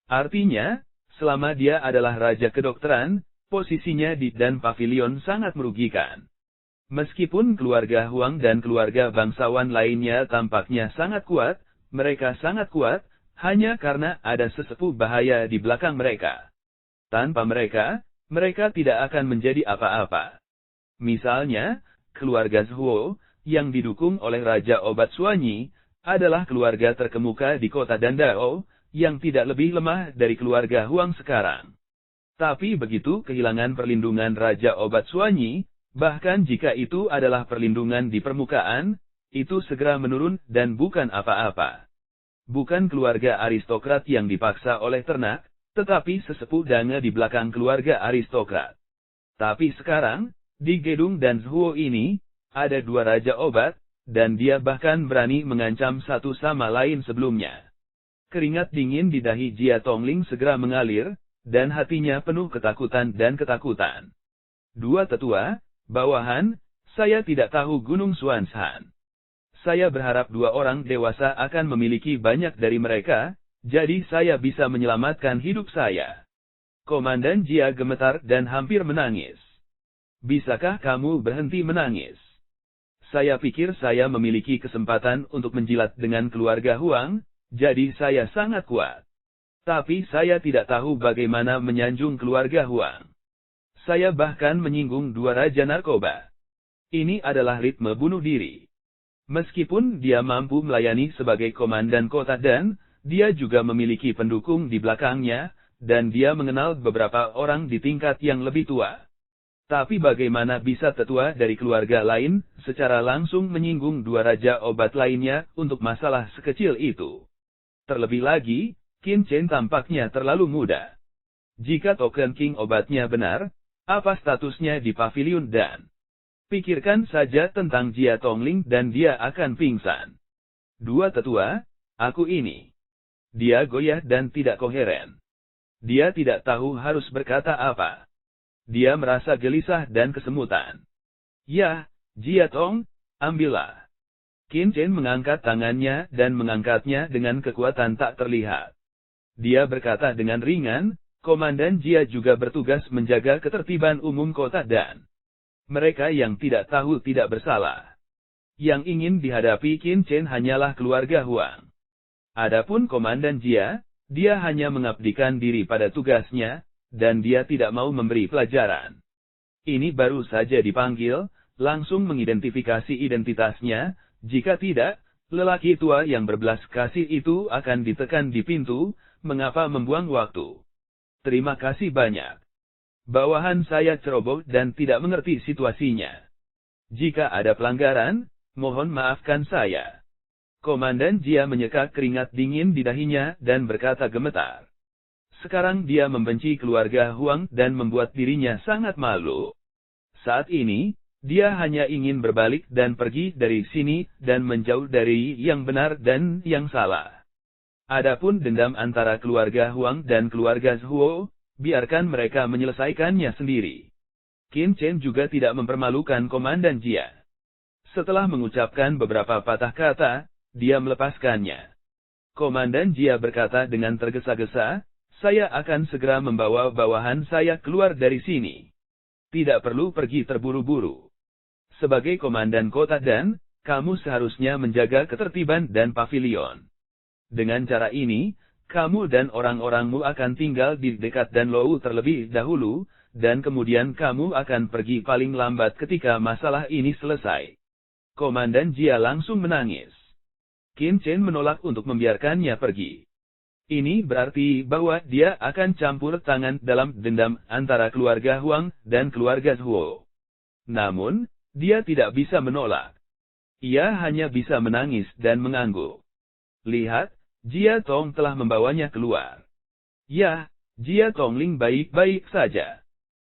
Speaker 1: artinya, selama dia adalah Raja Kedokteran, posisinya di dan pavilion sangat merugikan. Meskipun keluarga Huang dan keluarga bangsawan lainnya tampaknya sangat kuat, mereka sangat kuat, hanya karena ada sesepuh bahaya di belakang mereka. Tanpa mereka, mereka tidak akan menjadi apa-apa. Misalnya, keluarga Zhuo, yang didukung oleh Raja Obat Suanyi, adalah keluarga terkemuka di kota Dandao, yang tidak lebih lemah dari keluarga Huang sekarang. Tapi begitu kehilangan perlindungan Raja Obat Suanyi, bahkan jika itu adalah perlindungan di permukaan, itu segera menurun dan bukan apa-apa. Bukan keluarga aristokrat yang dipaksa oleh ternak, tetapi sesepuh danga di belakang keluarga aristokrat. Tapi sekarang, di gedung Dan Zhuo ini, ada dua Raja Obat, dan dia bahkan berani mengancam satu sama lain sebelumnya. Keringat dingin di dahi Jia Tongling segera mengalir, dan hatinya penuh ketakutan dan ketakutan. Dua tetua, bawahan, saya tidak tahu Gunung Xuanshan. Saya berharap dua orang dewasa akan memiliki banyak dari mereka, jadi saya bisa menyelamatkan hidup saya. Komandan Jia gemetar dan hampir menangis. Bisakah kamu berhenti menangis? Saya pikir saya memiliki kesempatan untuk menjilat dengan keluarga Huang, jadi saya sangat kuat. Tapi saya tidak tahu bagaimana menyanjung keluarga Huang. Saya bahkan menyinggung dua raja narkoba. Ini adalah ritme bunuh diri. Meskipun dia mampu melayani sebagai komandan kota dan, dia juga memiliki pendukung di belakangnya, dan dia mengenal beberapa orang di tingkat yang lebih tua. Tapi bagaimana bisa tetua dari keluarga lain, secara langsung menyinggung dua raja obat lainnya untuk masalah sekecil itu? Terlebih lagi, Qin Chen tampaknya terlalu muda. Jika token King obatnya benar, apa statusnya di pavilion dan? Pikirkan saja tentang Jia Tongling dan dia akan pingsan. Dua tetua, aku ini. Dia goyah dan tidak koheren. Dia tidak tahu harus berkata apa. Dia merasa gelisah dan kesemutan. Ya, Jia Tong, ambillah. Qin Chen mengangkat tangannya dan mengangkatnya dengan kekuatan tak terlihat. Dia berkata dengan ringan, Komandan Jia juga bertugas menjaga ketertiban umum kota dan mereka yang tidak tahu tidak bersalah. Yang ingin dihadapi Qin Chen hanyalah keluarga Huang. Adapun Komandan Jia, dia hanya mengabdikan diri pada tugasnya, dan dia tidak mau memberi pelajaran. Ini baru saja dipanggil, langsung mengidentifikasi identitasnya, jika tidak, lelaki tua yang berbelas kasih itu akan ditekan di pintu, mengapa membuang waktu? Terima kasih banyak. Bawahan saya ceroboh dan tidak mengerti situasinya. Jika ada pelanggaran, mohon maafkan saya. Komandan Jia menyeka keringat dingin di dahinya dan berkata gemetar. Sekarang dia membenci keluarga Huang dan membuat dirinya sangat malu. Saat ini, dia hanya ingin berbalik dan pergi dari sini dan menjauh dari yang benar dan yang salah. Adapun dendam antara keluarga Huang dan keluarga Zhuo, biarkan mereka menyelesaikannya sendiri. Qin Chen juga tidak mempermalukan Komandan Jia. Setelah mengucapkan beberapa patah kata, dia melepaskannya. Komandan Jia berkata dengan tergesa-gesa, saya akan segera membawa bawahan saya keluar dari sini. Tidak perlu pergi terburu-buru. Sebagai komandan kota dan, kamu seharusnya menjaga ketertiban dan pavilion. Dengan cara ini, kamu dan orang-orangmu akan tinggal di dekat Danlou terlebih dahulu, dan kemudian kamu akan pergi paling lambat ketika masalah ini selesai. Komandan Jia langsung menangis. Qin Chen menolak untuk membiarkannya pergi. Ini berarti bahwa dia akan campur tangan dalam dendam antara keluarga Huang dan keluarga Zhuo. Namun, dia tidak bisa menolak. Ia hanya bisa menangis dan mengangguk. Lihat, Jia Tong telah membawanya keluar. Ya, Jia Tongling baik-baik saja.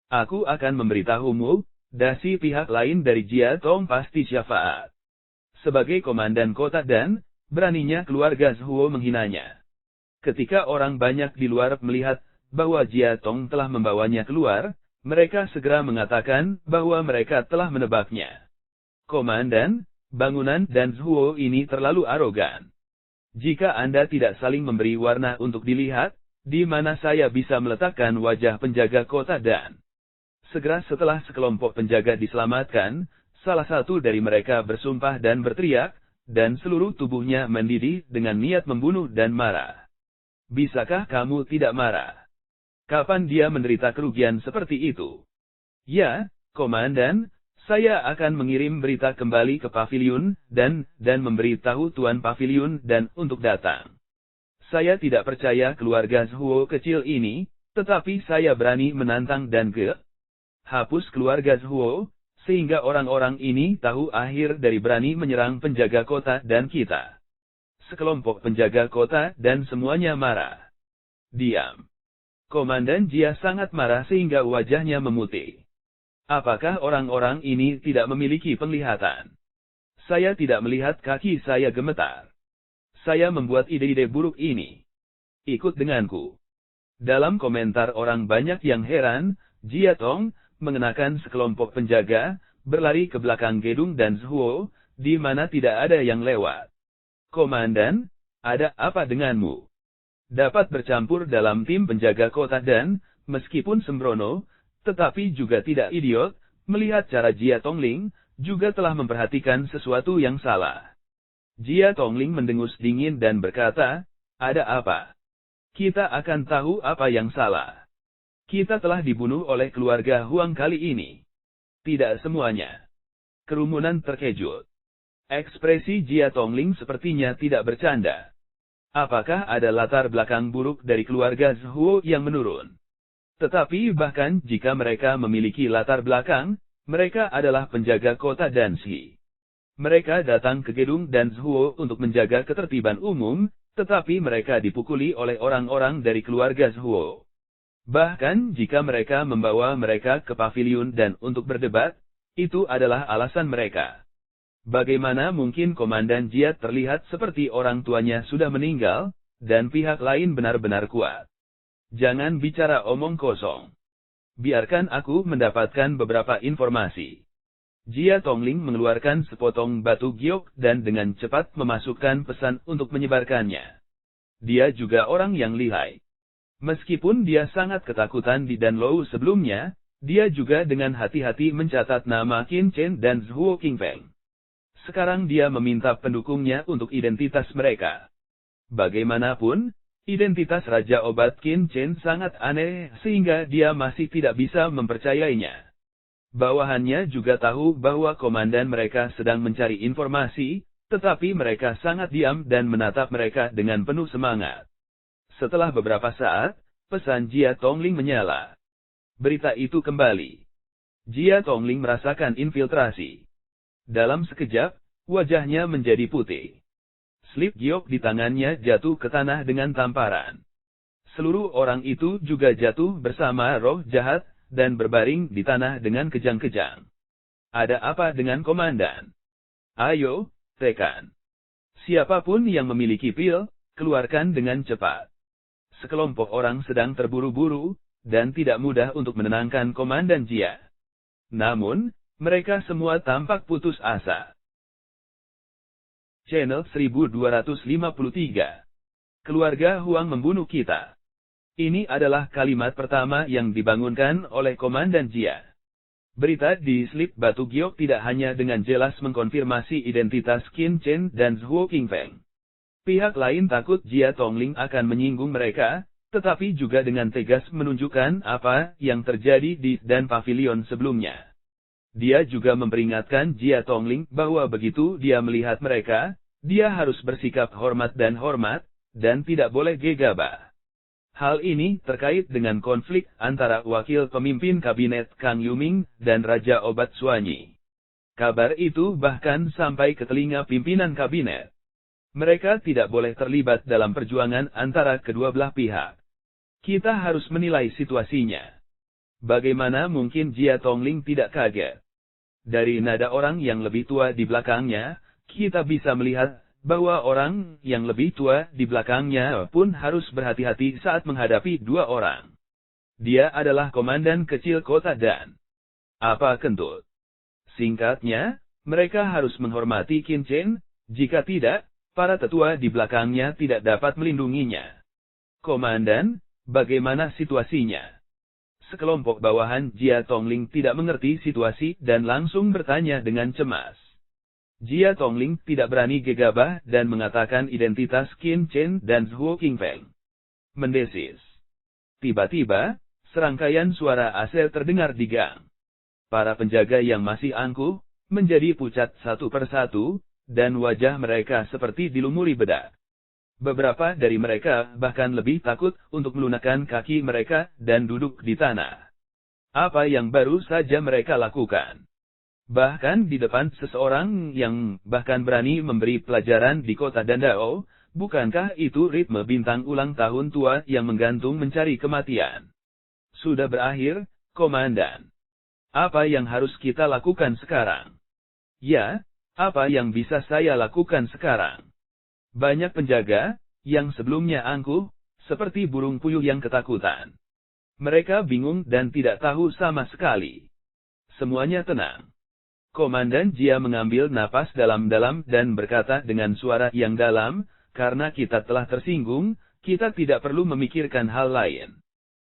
Speaker 1: Aku akan memberitahumu, dasi pihak lain dari Jia Tong pasti syafaat. Sebagai komandan kota dan, beraninya keluarga Zhuo menghinanya. Ketika orang banyak di luar melihat bahwa Jia Tong telah membawanya keluar, mereka segera mengatakan bahwa mereka telah menebaknya. Komandan, bangunan dan Zhuo ini terlalu arogan. Jika Anda tidak saling memberi warna untuk dilihat, di mana saya bisa meletakkan wajah penjaga kota dan... Segera setelah sekelompok penjaga diselamatkan, salah satu dari mereka bersumpah dan berteriak, dan seluruh tubuhnya mendidih dengan niat membunuh dan marah. Bisakah kamu tidak marah? Kapan dia menderita kerugian seperti itu? Ya, Komandan, saya akan mengirim berita kembali ke pavilion, dan memberitahu Tuan Pavilion dan untuk datang. Saya tidak percaya keluarga Zhuo kecil ini, tetapi saya berani menantang dan hapus keluarga Zhuo, sehingga orang-orang ini tahu akhir dari berani menyerang penjaga kota dan kita. Sekelompok penjaga kota dan semuanya marah. Diam. Komandan Jia sangat marah sehingga wajahnya memutih. Apakah orang-orang ini tidak memiliki penglihatan? Saya tidak melihat kaki saya gemetar. Saya membuat ide-ide buruk ini. Ikut denganku. Dalam komentar orang banyak yang heran, Jia Tong, mengenakan sekelompok penjaga, berlari ke belakang gedung dan Zhuo, di mana tidak ada yang lewat. Komandan, ada apa denganmu? Dapat bercampur dalam tim penjaga kota dan, meskipun sembrono, tetapi juga tidak idiot, melihat cara Jia Tongling, juga telah memperhatikan sesuatu yang salah. Jia Tongling mendengus dingin dan berkata, ada apa? Kita akan tahu apa yang salah. Kita telah dibunuh oleh keluarga Huang kali ini. Tidak semuanya. Kerumunan terkejut. Ekspresi Jia Tongling sepertinya tidak bercanda. Apakah ada latar belakang buruk dari keluarga Zhuo yang menurun? Tetapi bahkan jika mereka memiliki latar belakang, mereka adalah penjaga kota Danxi. Mereka datang ke gedung Danzhuo untuk menjaga ketertiban umum, tetapi mereka dipukuli oleh orang-orang dari keluarga Zhuo. Bahkan jika mereka membawa mereka ke pavilion dan untuk berdebat, itu adalah alasan mereka. Bagaimana mungkin Komandan Jia terlihat seperti orang tuanya sudah meninggal, dan pihak lain benar-benar kuat? Jangan bicara omong kosong. Biarkan aku mendapatkan beberapa informasi. Jia Tongling mengeluarkan sepotong batu giok dan dengan cepat memasukkan pesan untuk menyebarkannya. Dia juga orang yang lihai. Meskipun dia sangat ketakutan di Danlou sebelumnya, dia juga dengan hati-hati mencatat nama Qin Chen dan Zhuo Qingfeng. Sekarang dia meminta pendukungnya untuk identitas mereka. Bagaimanapun, identitas Raja Obat Qin Chen sangat aneh sehingga dia masih tidak bisa mempercayainya. Bawahannya juga tahu bahwa komandan mereka sedang mencari informasi, tetapi mereka sangat diam dan menatap mereka dengan penuh semangat. Setelah beberapa saat, pesan Jia Tongling menyala. Berita itu kembali. Jia Tongling merasakan infiltrasi. Dalam sekejap, wajahnya menjadi putih. Slip giok di tangannya jatuh ke tanah dengan tamparan. Seluruh orang itu juga jatuh bersama roh jahat, dan berbaring di tanah dengan kejang-kejang. Ada apa dengan komandan? Ayo, tekan. Siapapun yang memiliki pil, keluarkan dengan cepat. Sekelompok orang sedang terburu-buru, dan tidak mudah untuk menenangkan Komandan Jia. Namun, mereka semua tampak putus asa. Channel 1253. Keluarga Huang membunuh kita. Ini adalah kalimat pertama yang dibangunkan oleh Komandan Jia. Berita di slip batu giok tidak hanya dengan jelas mengkonfirmasi identitas Qin Chen dan Zhuo Qingfeng. Pihak lain takut Jia Tongling akan menyinggung mereka, tetapi juga dengan tegas menunjukkan apa yang terjadi di Dan Pavilion sebelumnya. Dia juga memperingatkan Jia Tongling bahwa begitu dia melihat mereka, dia harus bersikap hormat, dan tidak boleh gegabah. Hal ini terkait dengan konflik antara wakil pemimpin kabinet Kang Yuming dan Raja Obat Suanyi. Kabar itu bahkan sampai ke telinga pimpinan kabinet. Mereka tidak boleh terlibat dalam perjuangan antara kedua belah pihak. Kita harus menilai situasinya. Bagaimana mungkin Jia Tongling tidak kaget? Dari nada orang yang lebih tua di belakangnya, kita bisa melihat bahwa orang yang lebih tua di belakangnya pun harus berhati-hati saat menghadapi dua orang. Dia adalah komandan kecil kota Dan. Apa kentut? Singkatnya, mereka harus menghormati Qin Chen, jika tidak, para tetua di belakangnya tidak dapat melindunginya. Komandan, bagaimana situasinya? Sekelompok bawahan Jia Tongling tidak mengerti situasi dan langsung bertanya dengan cemas. Jia Tongling tidak berani gegabah dan mengatakan identitas Qin Chen dan Zhuo Qingfeng. Mendesis. Tiba-tiba, serangkaian suara asal terdengar di gang. Para penjaga yang masih angkuh, menjadi pucat satu persatu, dan wajah mereka seperti dilumuri bedak. Beberapa dari mereka bahkan lebih takut untuk melunakkan kaki mereka dan duduk di tanah. Apa yang baru saja mereka lakukan? Bahkan di depan seseorang yang bahkan berani memberi pelajaran di kota Dandao, bukankah itu ritme bintang ulang tahun tua yang menggantung mencari kematian? Sudah berakhir, Komandan. Apa yang harus kita lakukan sekarang? Ya, apa yang bisa saya lakukan sekarang? Banyak penjaga, yang sebelumnya angkuh, seperti burung puyuh yang ketakutan. Mereka bingung dan tidak tahu sama sekali. Semuanya tenang. Komandan Jia mengambil napas dalam-dalam dan berkata dengan suara yang dalam, karena kita telah tersinggung, kita tidak perlu memikirkan hal lain.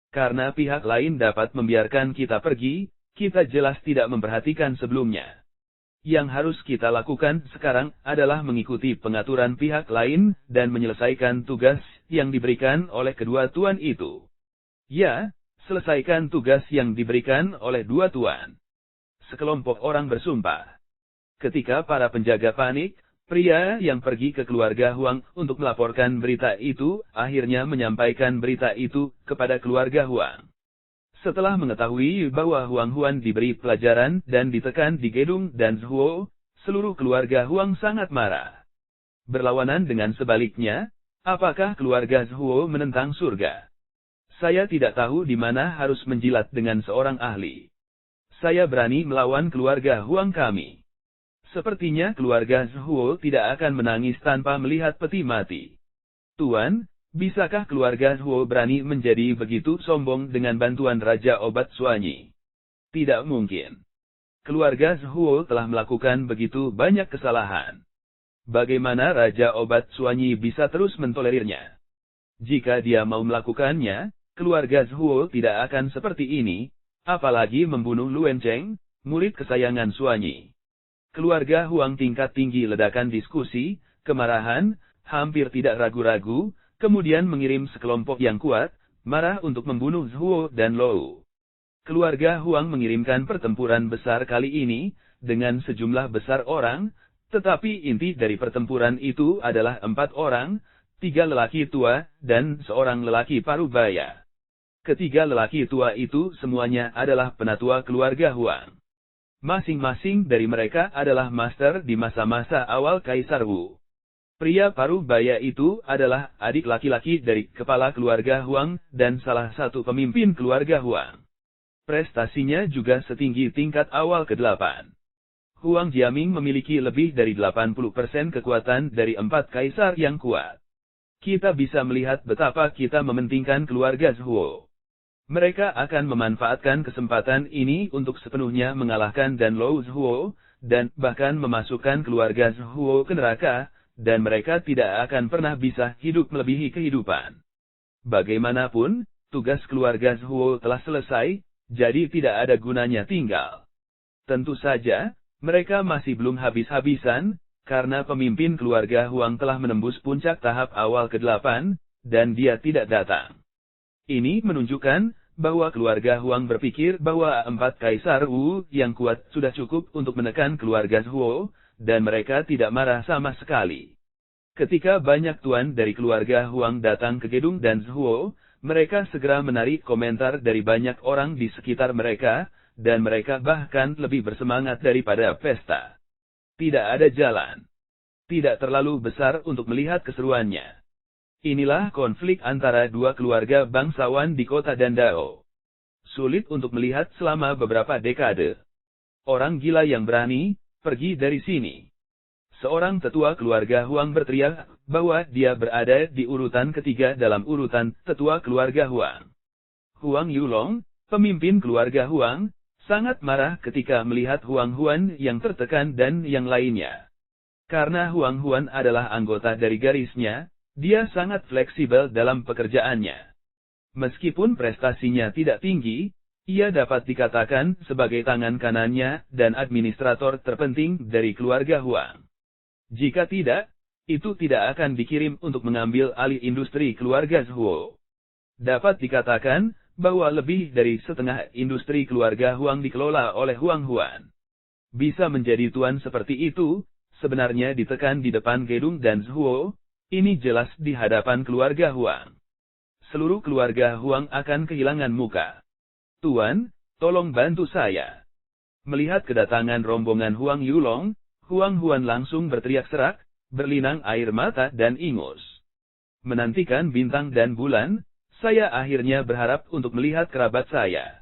Speaker 1: Karena pihak lain dapat membiarkan kita pergi, kita jelas tidak memperhatikan sebelumnya. Yang harus kita lakukan sekarang adalah mengikuti pengaturan pihak lain dan menyelesaikan tugas yang diberikan oleh kedua tuan itu. Ya, selesaikan tugas yang diberikan oleh dua tuan. Sekelompok orang bersumpah. Ketika para penjaga panik, Pria yang pergi ke keluarga Huang untuk melaporkan berita itu, akhirnya menyampaikan berita itu kepada keluarga Huang. Setelah mengetahui bahwa Huang Huan diberi pelajaran dan ditekan di gedung dan Zhuo, seluruh keluarga Huang sangat marah. Berlawanan dengan sebaliknya, apakah keluarga Zhuo menentang surga? Saya tidak tahu di mana harus menjilat dengan seorang ahli. Saya berani melawan keluarga Huang kami. Sepertinya keluarga Zhuo tidak akan menangis tanpa melihat peti mati. Tuan, bisakah keluarga Zhuo berani menjadi begitu sombong dengan bantuan Raja Obat Suanyi? Tidak mungkin. Keluarga Zhuo telah melakukan begitu banyak kesalahan. Bagaimana Raja Obat Suanyi bisa terus mentolerirnya? Jika dia mau melakukannya, keluarga Zhuo tidak akan seperti ini, apalagi membunuh Luan Cheng, murid kesayangan Suanyi. Keluarga Huang tingkat tinggi ledakan diskusi, kemarahan, hampir tidak ragu-ragu, kemudian mengirim sekelompok yang kuat, marah untuk membunuh Zhuo dan Lou. Keluarga Huang mengirimkan pertempuran besar kali ini, dengan sejumlah besar orang, tetapi inti dari pertempuran itu adalah 4 orang, 3 lelaki tua, dan seorang lelaki parubaya. Ketiga lelaki tua itu semuanya adalah penatua keluarga Huang. Masing-masing dari mereka adalah master di masa-masa awal Kaisar Wu. Pria parubaya itu adalah adik laki-laki dari kepala keluarga Huang dan salah satu pemimpin keluarga Huang. Prestasinya juga setinggi tingkat awal ke-8. Huang Jiaming memiliki lebih dari 80% kekuatan dari 4 kaisar yang kuat. Kita bisa melihat betapa kita mementingkan keluarga Zhuo. Mereka akan memanfaatkan kesempatan ini untuk sepenuhnya mengalahkan Dan Lou Zhuo, dan bahkan memasukkan keluarga Zhuo ke neraka, dan mereka tidak akan pernah bisa hidup melebihi kehidupan. Bagaimanapun, tugas keluarga Zhuo telah selesai, jadi tidak ada gunanya tinggal. Tentu saja, mereka masih belum habis-habisan, karena pemimpin keluarga Huang telah menembus puncak tahap awal ke-8, dan dia tidak datang. Ini menunjukkan bahwa keluarga Huang berpikir bahwa 4 kaisar Wu yang kuat sudah cukup untuk menekan keluarga Zhuo, dan mereka tidak marah sama sekali. Ketika banyak tuan dari keluarga Huang datang ke gedung dan Zhuo, mereka segera menarik komentar dari banyak orang di sekitar mereka, dan mereka bahkan lebih bersemangat daripada pesta. Tidak ada jalan. Tidak terlalu besar untuk melihat keseruannya. Inilah konflik antara dua keluarga bangsawan di kota Dandao. Sulit untuk melihat selama beberapa dekade. Orang gila yang berani, pergi dari sini. Seorang tetua keluarga Huang berteriak bahwa dia berada di urutan ketiga dalam urutan tetua keluarga Huang. Huang Yulong, pemimpin keluarga Huang, sangat marah ketika melihat Huang Huan yang tertekan dan yang lainnya. Karena Huang Huan adalah anggota dari garisnya, dia sangat fleksibel dalam pekerjaannya. Meskipun prestasinya tidak tinggi, ia dapat dikatakan sebagai tangan kanannya dan administrator terpenting dari keluarga Huang. Jika tidak, itu tidak akan dikirim untuk mengambil alih industri keluarga Zhuo. Dapat dikatakan bahwa lebih dari setengah industri keluarga Huang dikelola oleh Huang Huan. Bisa menjadi tuan seperti itu, sebenarnya ditekan di depan gedung dan Zhuo. Ini jelas di hadapan keluarga Huang. Seluruh keluarga Huang akan kehilangan muka. Tuan, tolong bantu saya. Melihat kedatangan rombongan Huang Yulong, Huang Huan langsung berteriak serak, berlinang air mata dan ingus. Menantikan bintang dan bulan, saya akhirnya berharap untuk melihat kerabat saya.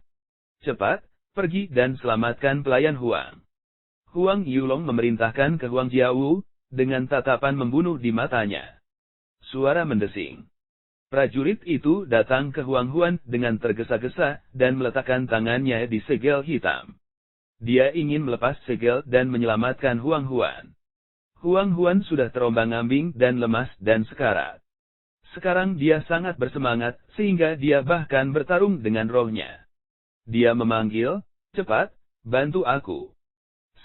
Speaker 1: Cepat, pergi dan selamatkan pelayan Huang. Huang Yulong memerintahkan ke Huang Jiawu, dengan tatapan membunuh di matanya. Suara mendesing. Prajurit itu datang ke Huang Huan dengan tergesa-gesa dan meletakkan tangannya di segel hitam. Dia ingin melepas segel dan menyelamatkan Huang Huan. Huang Huan sudah terombang-ambing dan lemas dan sekarat. Sekarang dia sangat bersemangat sehingga dia bahkan bertarung dengan rohnya. Dia memanggil, cepat, bantu aku.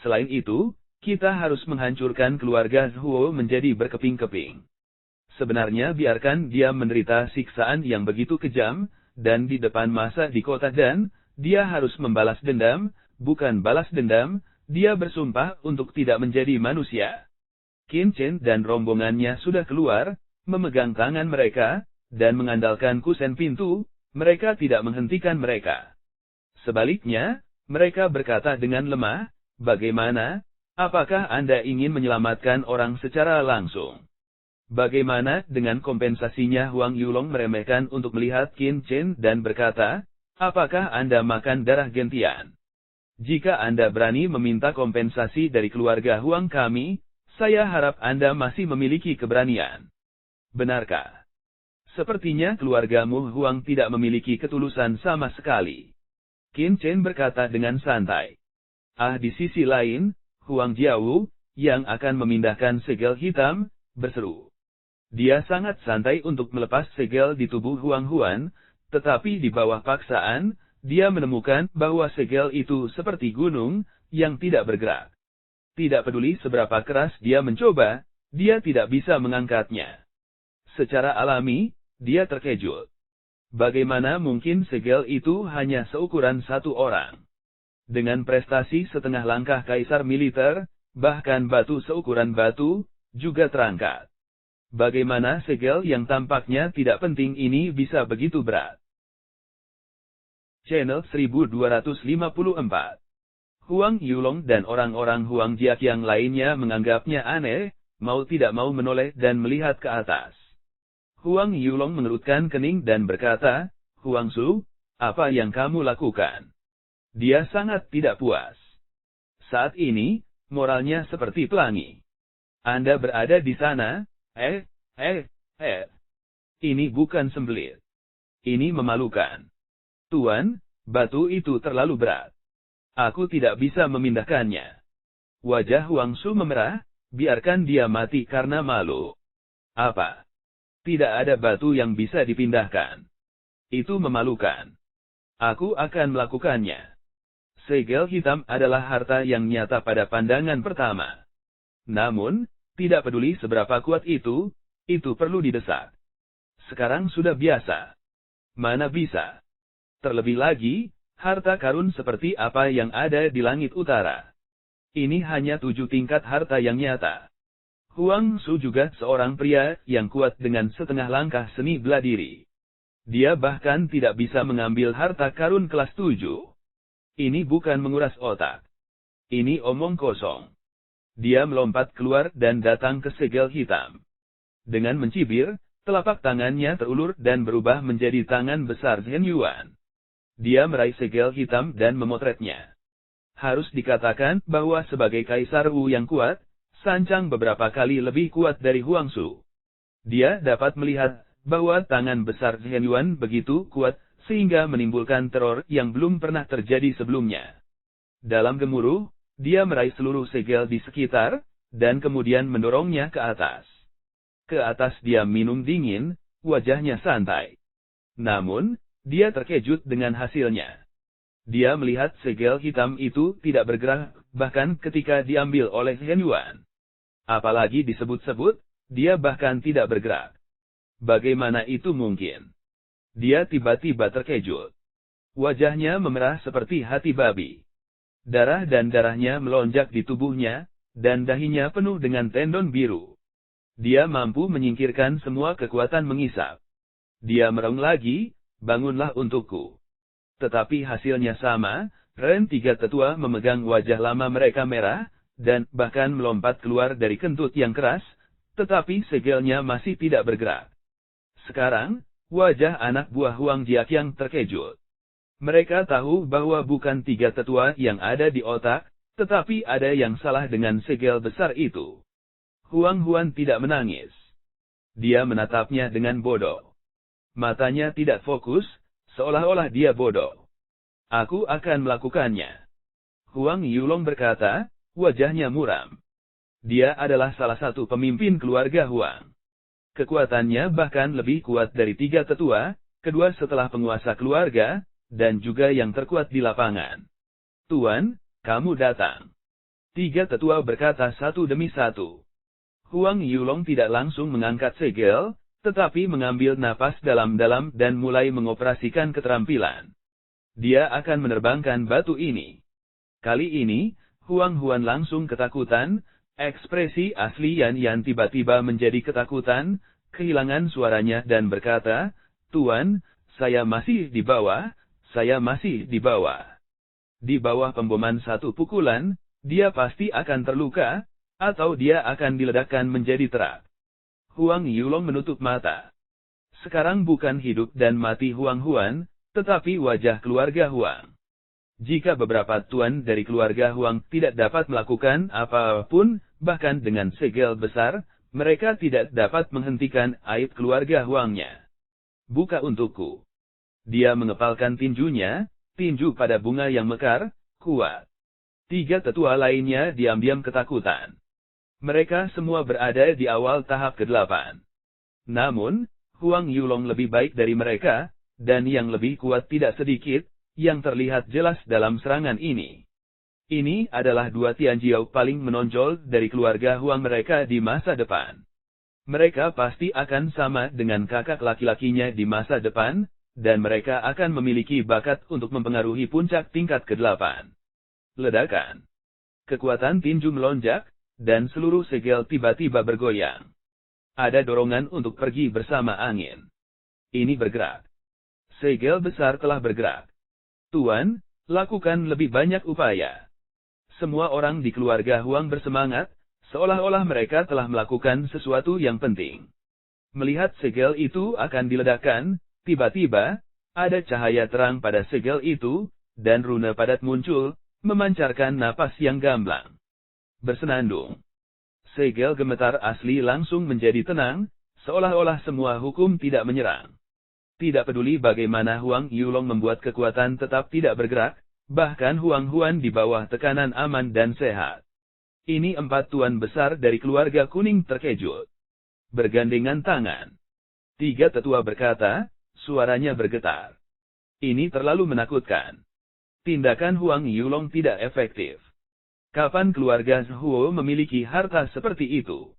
Speaker 1: Selain itu, kita harus menghancurkan keluarga Zhuo menjadi berkeping-keping. Sebenarnya biarkan dia menderita siksaan yang begitu kejam, dan di depan masa di kota Dan, dia harus membalas dendam, bukan balas dendam, dia bersumpah untuk tidak menjadi manusia. Qin Chen dan rombongannya sudah keluar, memegang tangan mereka, dan mengandalkan kusen pintu, mereka tidak menghentikan mereka. Sebaliknya, mereka berkata dengan lemah, bagaimana? Apakah Anda ingin menyelamatkan orang secara langsung? Bagaimana dengan kompensasinya? Huang Yulong meremehkan untuk melihat Qin Chen dan berkata, apakah Anda makan darah gentian? Jika Anda berani meminta kompensasi dari keluarga Huang kami, saya harap Anda masih memiliki keberanian. Benarkah? Sepertinya keluargamu Huang tidak memiliki ketulusan sama sekali. Qin Chen berkata dengan santai. Di sisi lain, Huang Jiawu, yang akan memindahkan segel hitam, berseru. Dia sangat santai untuk melepas segel di tubuh Huang Huan, tetapi di bawah paksaan, dia menemukan bahwa segel itu seperti gunung, yang tidak bergerak. Tidak peduli seberapa keras dia mencoba, dia tidak bisa mengangkatnya. Secara alami, dia terkejut. Bagaimana mungkin segel itu hanya seukuran satu orang? Dengan prestasi setengah langkah kaisar militer, bahkan batu seukuran batu, juga terangkat. Bagaimana segel yang tampaknya tidak penting ini bisa begitu berat? Channel 1254. Huang Yulong dan orang-orang Huang Jiaqiang lainnya menganggapnya aneh, mau tidak mau menoleh dan melihat ke atas. Huang Yulong mengerutkan kening dan berkata, Huang Su, apa yang kamu lakukan? Dia sangat tidak puas. Saat ini, moralnya seperti pelangi. Anda berada di sana, Ini bukan sembelit. Ini memalukan. Tuan, batu itu terlalu berat. Aku tidak bisa memindahkannya. Wajah Huang Su memerah, biarkan dia mati karena malu. Apa? Tidak ada batu yang bisa dipindahkan. Itu memalukan. Aku akan melakukannya. Segel hitam adalah harta yang nyata pada pandangan pertama. Namun, tidak peduli seberapa kuat itu perlu didesak. Sekarang sudah biasa. Mana bisa? Terlebih lagi, harta karun seperti apa yang ada di langit utara. Ini hanya 7 tingkat harta yang nyata. Huang Su juga seorang pria yang kuat dengan setengah langkah seni bela diri. Dia bahkan tidak bisa mengambil harta karun kelas 7. Ini bukan menguras otak. Ini omong kosong. Dia melompat keluar dan datang ke segel hitam. Dengan mencibir, telapak tangannya terulur dan berubah menjadi tangan besar Zhen Yuan. Dia meraih segel hitam dan memotretnya. Harus dikatakan bahwa sebagai Kaisar Wu yang kuat, Sancang beberapa kali lebih kuat dari Huang Su. Dia dapat melihat bahwa tangan besar Zhen Yuan begitu kuat, sehingga menimbulkan teror yang belum pernah terjadi sebelumnya. Dalam gemuruh, dia meraih seluruh segel di sekitar, dan kemudian mendorongnya ke atas. Ke atas dia minum dingin, wajahnya santai. Namun, dia terkejut dengan hasilnya. Dia melihat segel hitam itu tidak bergerak, bahkan ketika diambil oleh Zhen Yuan. Apalagi disebut-sebut, dia bahkan tidak bergerak. Bagaimana itu mungkin? Dia tiba-tiba terkejut. Wajahnya memerah seperti hati babi. Darah dan darahnya melonjak di tubuhnya, dan dahinya penuh dengan tendon biru. Dia mampu menyingkirkan semua kekuatan mengisap. Dia meraung lagi, bangunlah untukku. Tetapi hasilnya sama, tiga tetua memegang wajah lama mereka merah, dan bahkan melompat keluar dari kentut yang keras, tetapi segelnya masih tidak bergerak. Sekarang, wajah anak buah Huang Jiaqiang terkejut. Mereka tahu bahwa bukan 3 tetua yang ada di otak, tetapi ada yang salah dengan segel besar itu. Huang Huan tidak menangis. Dia menatapnya dengan bodoh. Matanya tidak fokus, seolah-olah dia bodoh. Aku akan melakukannya. Huang Yulong berkata, wajahnya muram. Dia adalah salah satu pemimpin keluarga Huang. Kekuatannya bahkan lebih kuat dari 3 tetua, kedua setelah penguasa keluarga, dan juga yang terkuat di lapangan. Tuan, kamu datang. 3 tetua berkata satu demi satu. Huang Yulong tidak langsung mengangkat segel, tetapi mengambil napas dalam-dalam dan mulai mengoperasikan keterampilan. Dia akan menerbangkan batu ini. Kali ini, Huang Huan langsung ketakutan, Ekspresi asli Yan tiba-tiba menjadi ketakutan, kehilangan suaranya dan berkata, "Tuan, saya masih di bawah, saya masih di bawah. Di bawah pemboman satu pukulan, dia pasti akan terluka, atau dia akan diledakkan menjadi terak." Huang Yulong menutup mata. Sekarang bukan hidup dan mati Huang Huan, tetapi wajah keluarga Huang. Jika beberapa tuan dari keluarga Huang tidak dapat melakukan apapun, bahkan dengan segel besar, mereka tidak dapat menghentikan aib keluarga Huangnya. "Buka untukku." Dia mengepalkan tinjunya, tinju pada bunga yang mekar, kuat. 3 tetua lainnya diam-diam ketakutan. Mereka semua berada di awal tahap ke-8. Namun, Huang Yulong lebih baik dari mereka, dan yang lebih kuat tidak sedikit, yang terlihat jelas dalam serangan ini. Ini adalah 2 Tianjiao paling menonjol dari keluarga Huang mereka di masa depan. Mereka pasti akan sama dengan kakak laki-lakinya di masa depan, dan mereka akan memiliki bakat untuk mempengaruhi puncak tingkat ke-8. Ledakan. Kekuatan tinju melonjak, dan seluruh segel tiba-tiba bergoyang. Ada dorongan untuk pergi bersama angin. Ini bergerak. Segel besar telah bergerak. "Tuan, lakukan lebih banyak upaya." Semua orang di keluarga Huang bersemangat, seolah-olah mereka telah melakukan sesuatu yang penting. Melihat segel itu akan diledakkan, tiba-tiba, ada cahaya terang pada segel itu, dan runa padat muncul, memancarkan napas yang gamblang. Bersenandung. Segel gemetar asli langsung menjadi tenang, seolah-olah semua hukum tidak menyerang. Tidak peduli bagaimana Huang Yulong membuat kekuatan tetap tidak bergerak, bahkan Huang Huan di bawah tekanan aman dan sehat. Ini 4 tuan besar dari keluarga kuning terkejut. Bergandengan tangan. 3 tetua berkata, suaranya bergetar. "Ini terlalu menakutkan. Tindakan Huang Yulong tidak efektif. Kapan keluarga Zhuo memiliki harta seperti itu?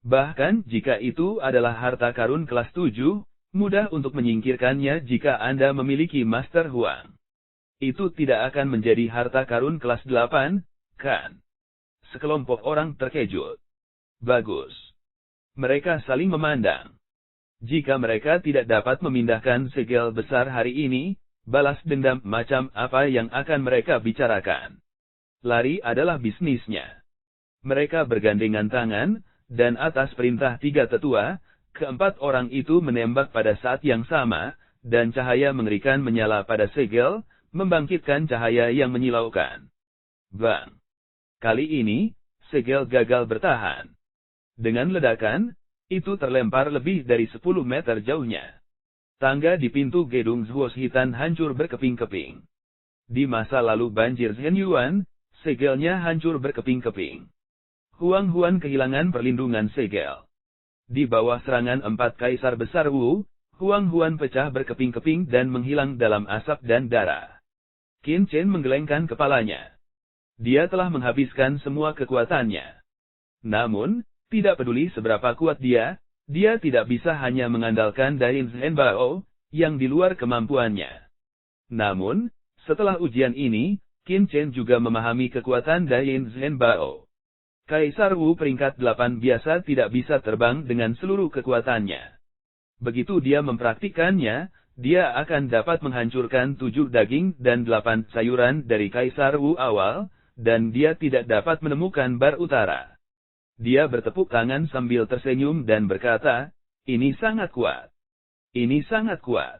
Speaker 1: Bahkan jika itu adalah harta karun kelas 7, mudah untuk menyingkirkannya jika Anda memiliki Master Huang. Itu tidak akan menjadi harta karun kelas 8, kan?" Sekelompok orang terkejut. Bagus. Mereka saling memandang. Jika mereka tidak dapat memindahkan segel besar hari ini, balas dendam macam apa yang akan mereka bicarakan? Lari adalah bisnisnya. Mereka bergandengan tangan, dan atas perintah 3 tetua, ke-4 orang itu menembak pada saat yang sama, dan cahaya mengerikan menyala pada segel, membangkitkan cahaya yang menyilaukan. Bang! Kali ini, segel gagal bertahan. Dengan ledakan, itu terlempar lebih dari 10 meter jauhnya. Tangga di pintu gedung Zhuoshitan hancur berkeping-keping. Di masa lalu banjir Zhenyuan, segelnya hancur berkeping-keping. Huang Huan kehilangan perlindungan segel. Di bawah serangan 4 kaisar besar Wu, Huang Huan pecah berkeping-keping dan menghilang dalam asap dan darah. Qin Chen menggelengkan kepalanya. Dia telah menghabiskan semua kekuatannya. Namun, tidak peduli seberapa kuat dia tidak bisa hanya mengandalkan Dain Zhenbao, yang di luar kemampuannya. Namun, setelah ujian ini, Qin Chen juga memahami kekuatan Dain Zhenbao. Kaisar Wu peringkat 8 biasa tidak bisa terbang dengan seluruh kekuatannya. Begitu dia mempraktikkannya, dia akan dapat menghancurkan 7 daging dan 8 sayuran dari Kaisar Wu awal, dan dia tidak dapat menemukan bar utara. Dia bertepuk tangan sambil tersenyum dan berkata, "Ini sangat kuat. Ini sangat kuat."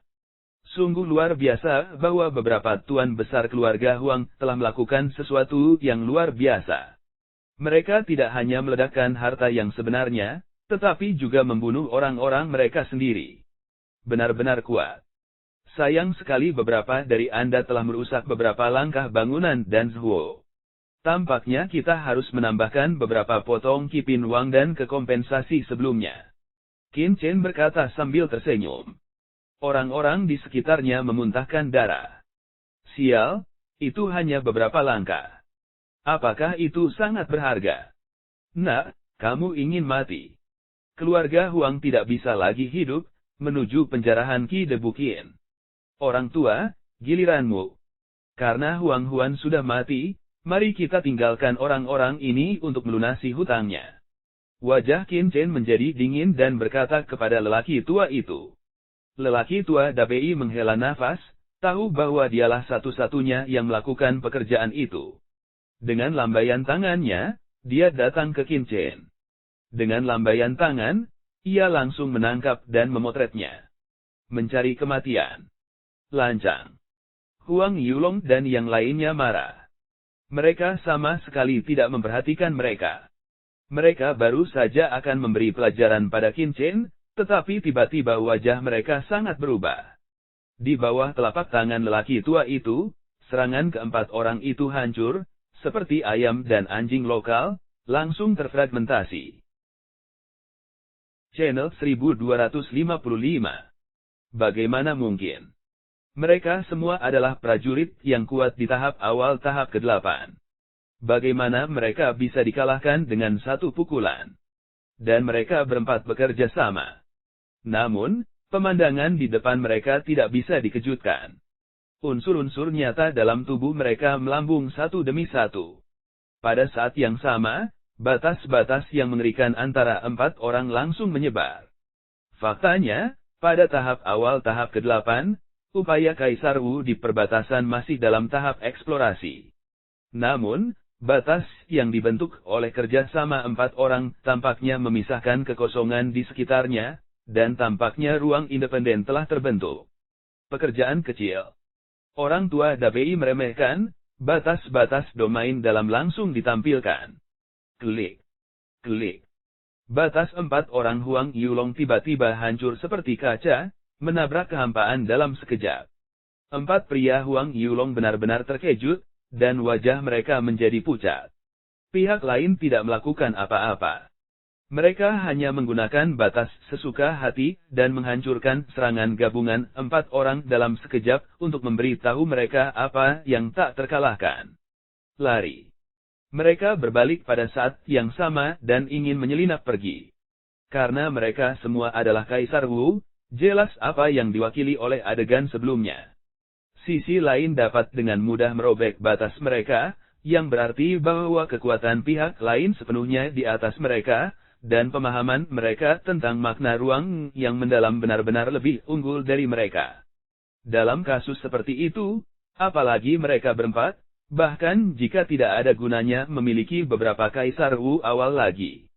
Speaker 1: Sungguh luar biasa bahwa beberapa tuan besar keluarga Huang telah melakukan sesuatu yang luar biasa. Mereka tidak hanya meledakkan harta yang sebenarnya, tetapi juga membunuh orang-orang mereka sendiri. Benar-benar kuat. Sayang sekali beberapa dari Anda telah merusak beberapa langkah bangunan dan Zhuo. Tampaknya kita harus menambahkan beberapa potong Kipin Wang dan kekompensasi sebelumnya. Qin Chen berkata sambil tersenyum. Orang-orang di sekitarnya memuntahkan darah. Sial, itu hanya beberapa langkah. Apakah itu sangat berharga? Nak, kamu ingin mati. Keluarga Huang tidak bisa lagi hidup, menuju penjarahan Qi de Buqin. Orang tua, giliranmu. Karena Huang Huan sudah mati, Mari kita tinggalkan orang-orang ini untuk melunasi hutangnya. Wajah Qin Chen menjadi dingin dan berkata kepada lelaki tua itu. Lelaki tua Dabi menghela nafas, tahu bahwa dialah satu-satunya yang melakukan pekerjaan itu. Dengan lambaian tangannya, dia datang ke Qin Chen. Dengan lambaian tangan, ia langsung menangkap dan memotretnya. Mencari kematian. Lancang. Huang Yulong dan yang lainnya marah. Mereka sama sekali tidak memperhatikan mereka. Mereka baru saja akan memberi pelajaran pada Qin Chen, tetapi tiba-tiba wajah mereka sangat berubah. Di bawah telapak tangan lelaki tua itu, serangan keempat orang itu hancur, seperti ayam dan anjing lokal, langsung terfragmentasi. Channel 1255. Bagaimana mungkin? Mereka semua adalah prajurit yang kuat di tahap awal tahap ke-8. Bagaimana mereka bisa dikalahkan dengan satu pukulan? Dan mereka berempat bekerja sama. Namun, pemandangan di depan mereka tidak bisa dikejutkan. Unsur-unsur nyata dalam tubuh mereka melambung satu demi satu. Pada saat yang sama, batas-batas yang mengerikan antara empat orang langsung menyebar. Faktanya, pada tahap awal tahap ke-8, upaya Kaisar Wu di perbatasan masih dalam tahap eksplorasi. Namun, batas yang dibentuk oleh kerjasama empat orang tampaknya memisahkan kekosongan di sekitarnya, dan tampaknya ruang independen telah terbentuk. Pekerjaan kecil. Orang tua Dabi meremehkan, batas-batas domain dalam langsung ditampilkan. Klik. Klik. Batas empat orang Huang Yulong tiba-tiba hancur seperti kaca, menabrak kehampaan dalam sekejap. Empat pria Huang Yulong benar-benar terkejut, dan wajah mereka menjadi pucat. Pihak lain tidak melakukan apa-apa. Mereka hanya menggunakan batas sesuka hati, dan menghancurkan serangan gabungan empat orang dalam sekejap untuk memberitahu mereka apa yang tak terkalahkan. Lari. Mereka berbalik pada saat yang sama dan ingin menyelinap pergi. Karena mereka semua adalah Kaisar Wu, jelas apa yang diwakili oleh adegan sebelumnya. Sisi lain dapat dengan mudah merobek batas mereka, yang berarti bahwa kekuatan pihak lain sepenuhnya di atas mereka, dan pemahaman mereka tentang makna ruang yang mendalam benar-benar lebih unggul dari mereka. Dalam kasus seperti itu, apalagi mereka berempat, bahkan jika tidak ada gunanya memiliki beberapa Kaisar Wu awal lagi.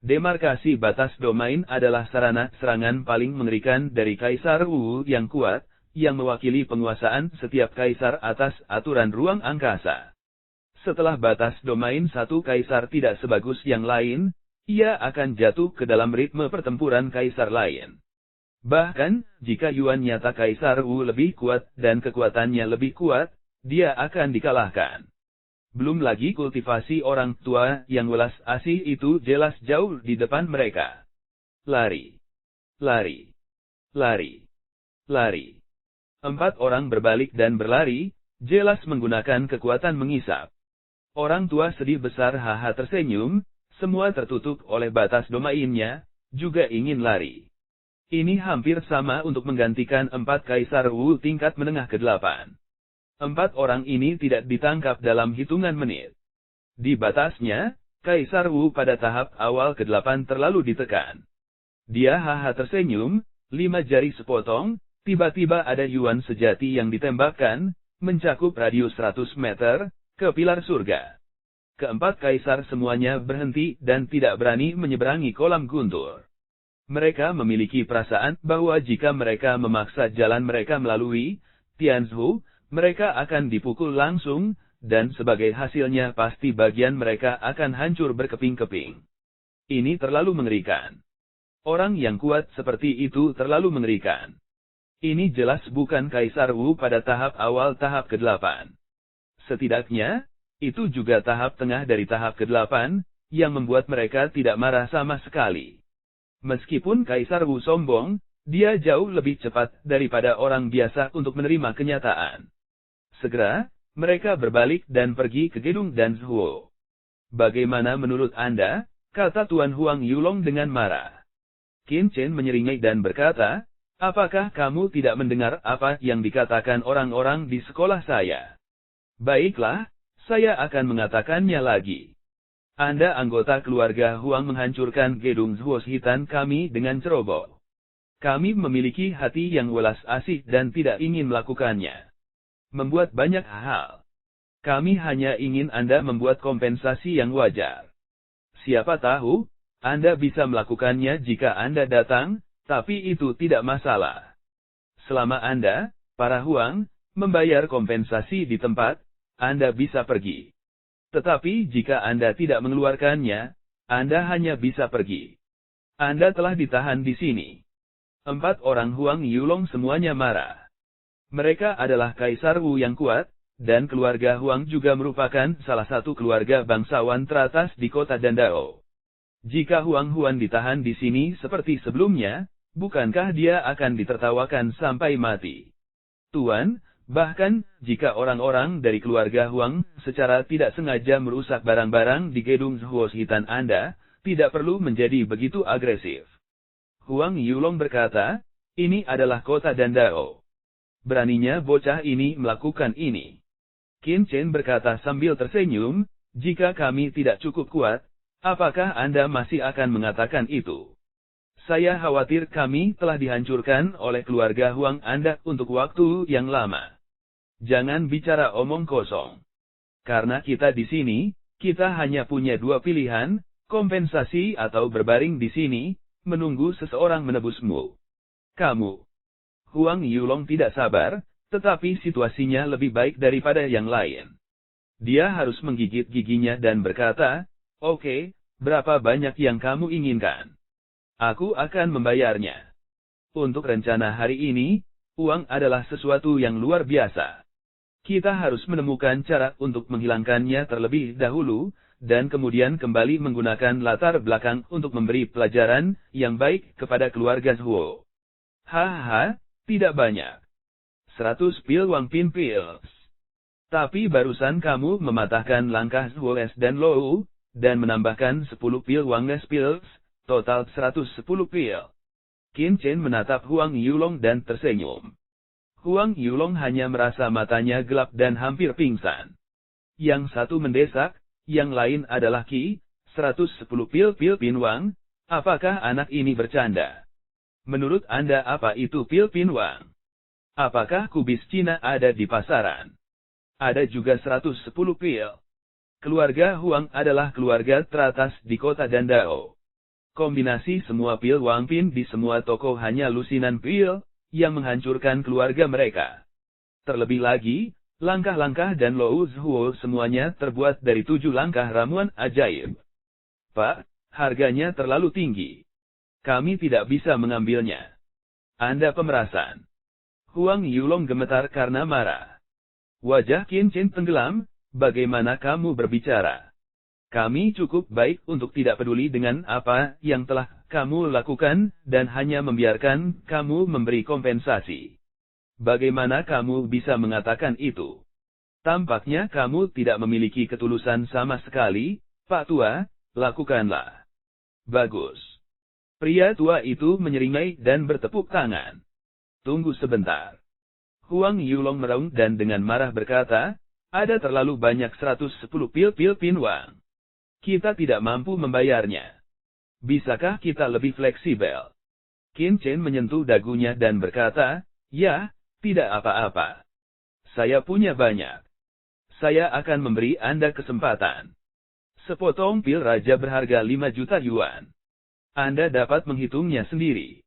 Speaker 1: Demarkasi batas domain adalah sarana serangan paling mengerikan dari Kaisar Wu yang kuat, yang mewakili penguasaan setiap kaisar atas aturan ruang angkasa. Setelah batas domain satu kaisar tidak sebagus yang lain, ia akan jatuh ke dalam ritme pertempuran kaisar lain. Bahkan, jika Yuan nyata Kaisar Wu lebih kuat dan kekuatannya lebih kuat, dia akan dikalahkan. Belum lagi kultivasi orang tua yang welas asih itu jelas jauh di depan mereka. Lari. Lari. Lari. Lari. Empat orang berbalik dan berlari, jelas menggunakan kekuatan mengisap. Orang tua sedih besar haha tersenyum, semua tertutup oleh batas domainnya, juga ingin lari. Ini hampir sama untuk menggantikan empat Kaisar Wu tingkat menengah ke-8. Empat orang ini tidak ditangkap dalam hitungan menit. Di batasnya, Kaisar Wu pada tahap awal ke-8 terlalu ditekan. Dia haha tersenyum, 5 jari sepotong, tiba-tiba ada Yuan sejati yang ditembakkan, mencakup radius 100 meter, ke pilar surga. Keempat kaisar semuanya berhenti dan tidak berani menyeberangi kolam guntur. Mereka memiliki perasaan bahwa jika mereka memaksa jalan mereka melalui Tianzhu, mereka akan dipukul langsung, dan sebagai hasilnya pasti bagian mereka akan hancur berkeping-keping. Ini terlalu mengerikan. Orang yang kuat seperti itu terlalu mengerikan. Ini jelas bukan Kaisar Wu pada tahap awal tahap ke-8. Setidaknya, itu juga tahap tengah dari tahap ke-8, yang membuat mereka tidak marah sama sekali. Meskipun Kaisar Wu sombong, dia jauh lebih cepat daripada orang biasa untuk menerima kenyataan. Segera, mereka berbalik dan pergi ke gedung Danzhuo. Bagaimana menurut Anda? Kata Tuan Huang Yulong dengan marah. Qin Chen menyeringai dan berkata, apakah kamu tidak mendengar apa yang dikatakan orang-orang di sekolah saya? Baiklah, Saya akan mengatakannya lagi. Anda anggota keluarga Huang menghancurkan gedung Zhuo Hitan kami dengan ceroboh. Kami memiliki hati yang welas asih dan tidak ingin melakukannya. Membuat banyak hal. Kami hanya ingin Anda membuat kompensasi yang wajar. Siapa tahu, Anda bisa melakukannya jika Anda datang, tapi itu tidak masalah. Selama Anda, para Huang, membayar kompensasi di tempat, Anda bisa pergi. Tetapi jika Anda tidak mengeluarkannya, Anda hanya bisa pergi. Anda telah ditahan di sini. 4 orang Huang Yulong semuanya marah. Mereka adalah Kaisar Wu yang kuat, dan keluarga Huang juga merupakan salah satu keluarga bangsawan teratas di kota Dandao. Jika Huang Huan ditahan di sini seperti sebelumnya, bukankah dia akan ditertawakan sampai mati? Tuan, bahkan, jika orang-orang dari keluarga Huang secara tidak sengaja merusak barang-barang di gedung Zhuo Hitan Anda, tidak perlu menjadi begitu agresif. Huang Yulong berkata, ini adalah kota Dandao. Beraninya bocah ini melakukan ini. Qin Chen berkata sambil tersenyum, jika kami tidak cukup kuat, apakah Anda masih akan mengatakan itu? Saya khawatir kami telah dihancurkan oleh keluarga Huang Anda untuk waktu yang lama. Jangan bicara omong kosong. Karena kita di sini, kita hanya punya 2 pilihan, kompensasi atau berbaring di sini, menunggu seseorang menebusmu. Kamu. Huang Yulong tidak sabar, tetapi situasinya lebih baik daripada yang lain. Dia harus menggigit giginya dan berkata, oke, berapa banyak yang kamu inginkan? Aku akan membayarnya. Untuk rencana hari ini, uang adalah sesuatu yang luar biasa. Kita harus menemukan cara untuk menghilangkannya terlebih dahulu, dan kemudian kembali menggunakan latar belakang untuk memberi pelajaran yang baik kepada keluarga Zhuo. Haha, tidak banyak. 100 pil Wang Pin Pills. Tapi barusan kamu mematahkan langkah Zhuo S dan Lou, dan menambahkan 10 pil Wang Les Pills, total 110 pil. Qin Chen menatap Huang Yulong dan tersenyum. Huang Yulong hanya merasa matanya gelap dan hampir pingsan. Yang satu mendesak, yang lain adalah Qi, 110 pil Pinwang, apakah anak ini bercanda? Menurut Anda apa itu pil Pinwang? Apakah kubis Cina ada di pasaran? Ada juga 110 pil. Keluarga Huang adalah keluarga teratas di kota Dandao. Kombinasi semua pil Wang Pin di semua toko hanya lusinan pil, yang menghancurkan keluarga mereka. Terlebih lagi, langkah-langkah dan Lou Zhuo semuanya terbuat dari 7 langkah ramuan ajaib. Pak, harganya terlalu tinggi. Kami tidak bisa mengambilnya. Anda pemerasan. Huang Yulong gemetar karena marah. Wajah Qin Chen tenggelam, bagaimana kamu berbicara? Kami cukup baik untuk tidak peduli dengan apa yang telah kamu lakukan, dan hanya membiarkan kamu memberi kompensasi. Bagaimana kamu bisa mengatakan itu? Tampaknya kamu tidak memiliki ketulusan sama sekali, Pak Tua, lakukanlah. Bagus. Pria tua itu menyeringai dan bertepuk tangan. Tunggu sebentar. Huang Yulong meraung dan dengan marah berkata, ada terlalu banyak 110 pil Pinwang. Kita tidak mampu membayarnya. Bisakah kita lebih fleksibel? Qin Chen menyentuh dagunya dan berkata, ya, tidak apa-apa. Saya punya banyak. Saya akan memberi Anda kesempatan. Sepotong pil raja berharga 5 juta yuan. Anda dapat menghitungnya sendiri.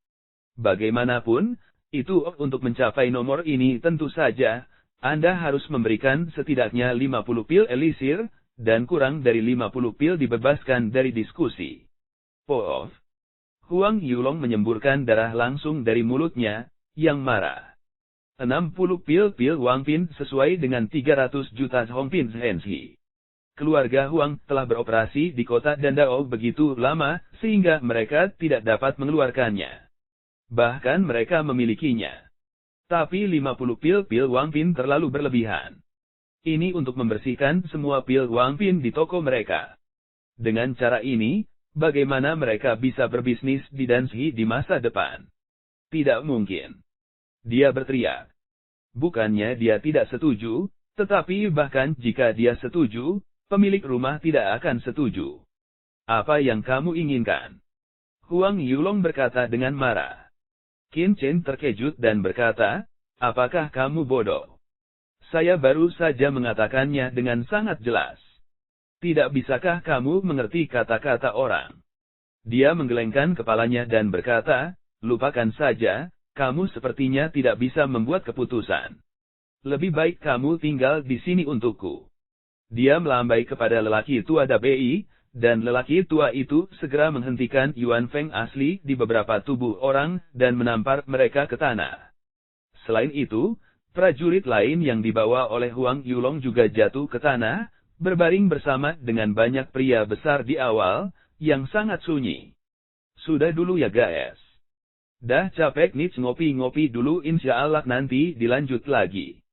Speaker 1: Bagaimanapun, itu untuk mencapai nomor ini tentu saja, Anda harus memberikan setidaknya 50 pil elisir, dan kurang dari 50 pil dibebaskan dari diskusi. Poof. Huang Yulong menyemburkan darah langsung dari mulutnya, yang marah. 60 pil Wang Pin sesuai dengan 300 juta Hongpin Zhenzi. Keluarga Huang telah beroperasi di kota Dandao begitu lama, sehingga mereka tidak dapat mengeluarkannya. Bahkan mereka memilikinya. Tapi 50 pil Wang Pin terlalu berlebihan. Ini untuk membersihkan semua pil Wang Pin di toko mereka. Dengan cara ini, bagaimana mereka bisa berbisnis di Danzi di masa depan? Tidak mungkin. Dia berteriak. Bukannya dia tidak setuju, Tetapi bahkan jika dia setuju, pemilik rumah tidak akan setuju. Apa yang kamu inginkan? Huang Yulong berkata dengan marah. Qin Chen terkejut dan berkata, apakah kamu bodoh? Saya baru saja mengatakannya dengan sangat jelas. Tidak bisakah kamu mengerti kata-kata orang? Dia menggelengkan kepalanya dan berkata, lupakan saja, kamu sepertinya tidak bisa membuat keputusan. Lebih baik kamu tinggal di sini untukku. Dia melambai kepada lelaki tua Dabi, dan lelaki tua itu segera menghentikan Yuan Feng asli di beberapa tubuh orang dan menampar mereka ke tanah. Selain itu, prajurit lain yang dibawa oleh Huang Yulong juga jatuh ke tanah, berbaring bersama dengan banyak pria besar di awal, yang sangat sunyi. Sudah dulu ya guys. Dah capek nih ngopi-ngopi dulu, insya Allah nanti dilanjut lagi.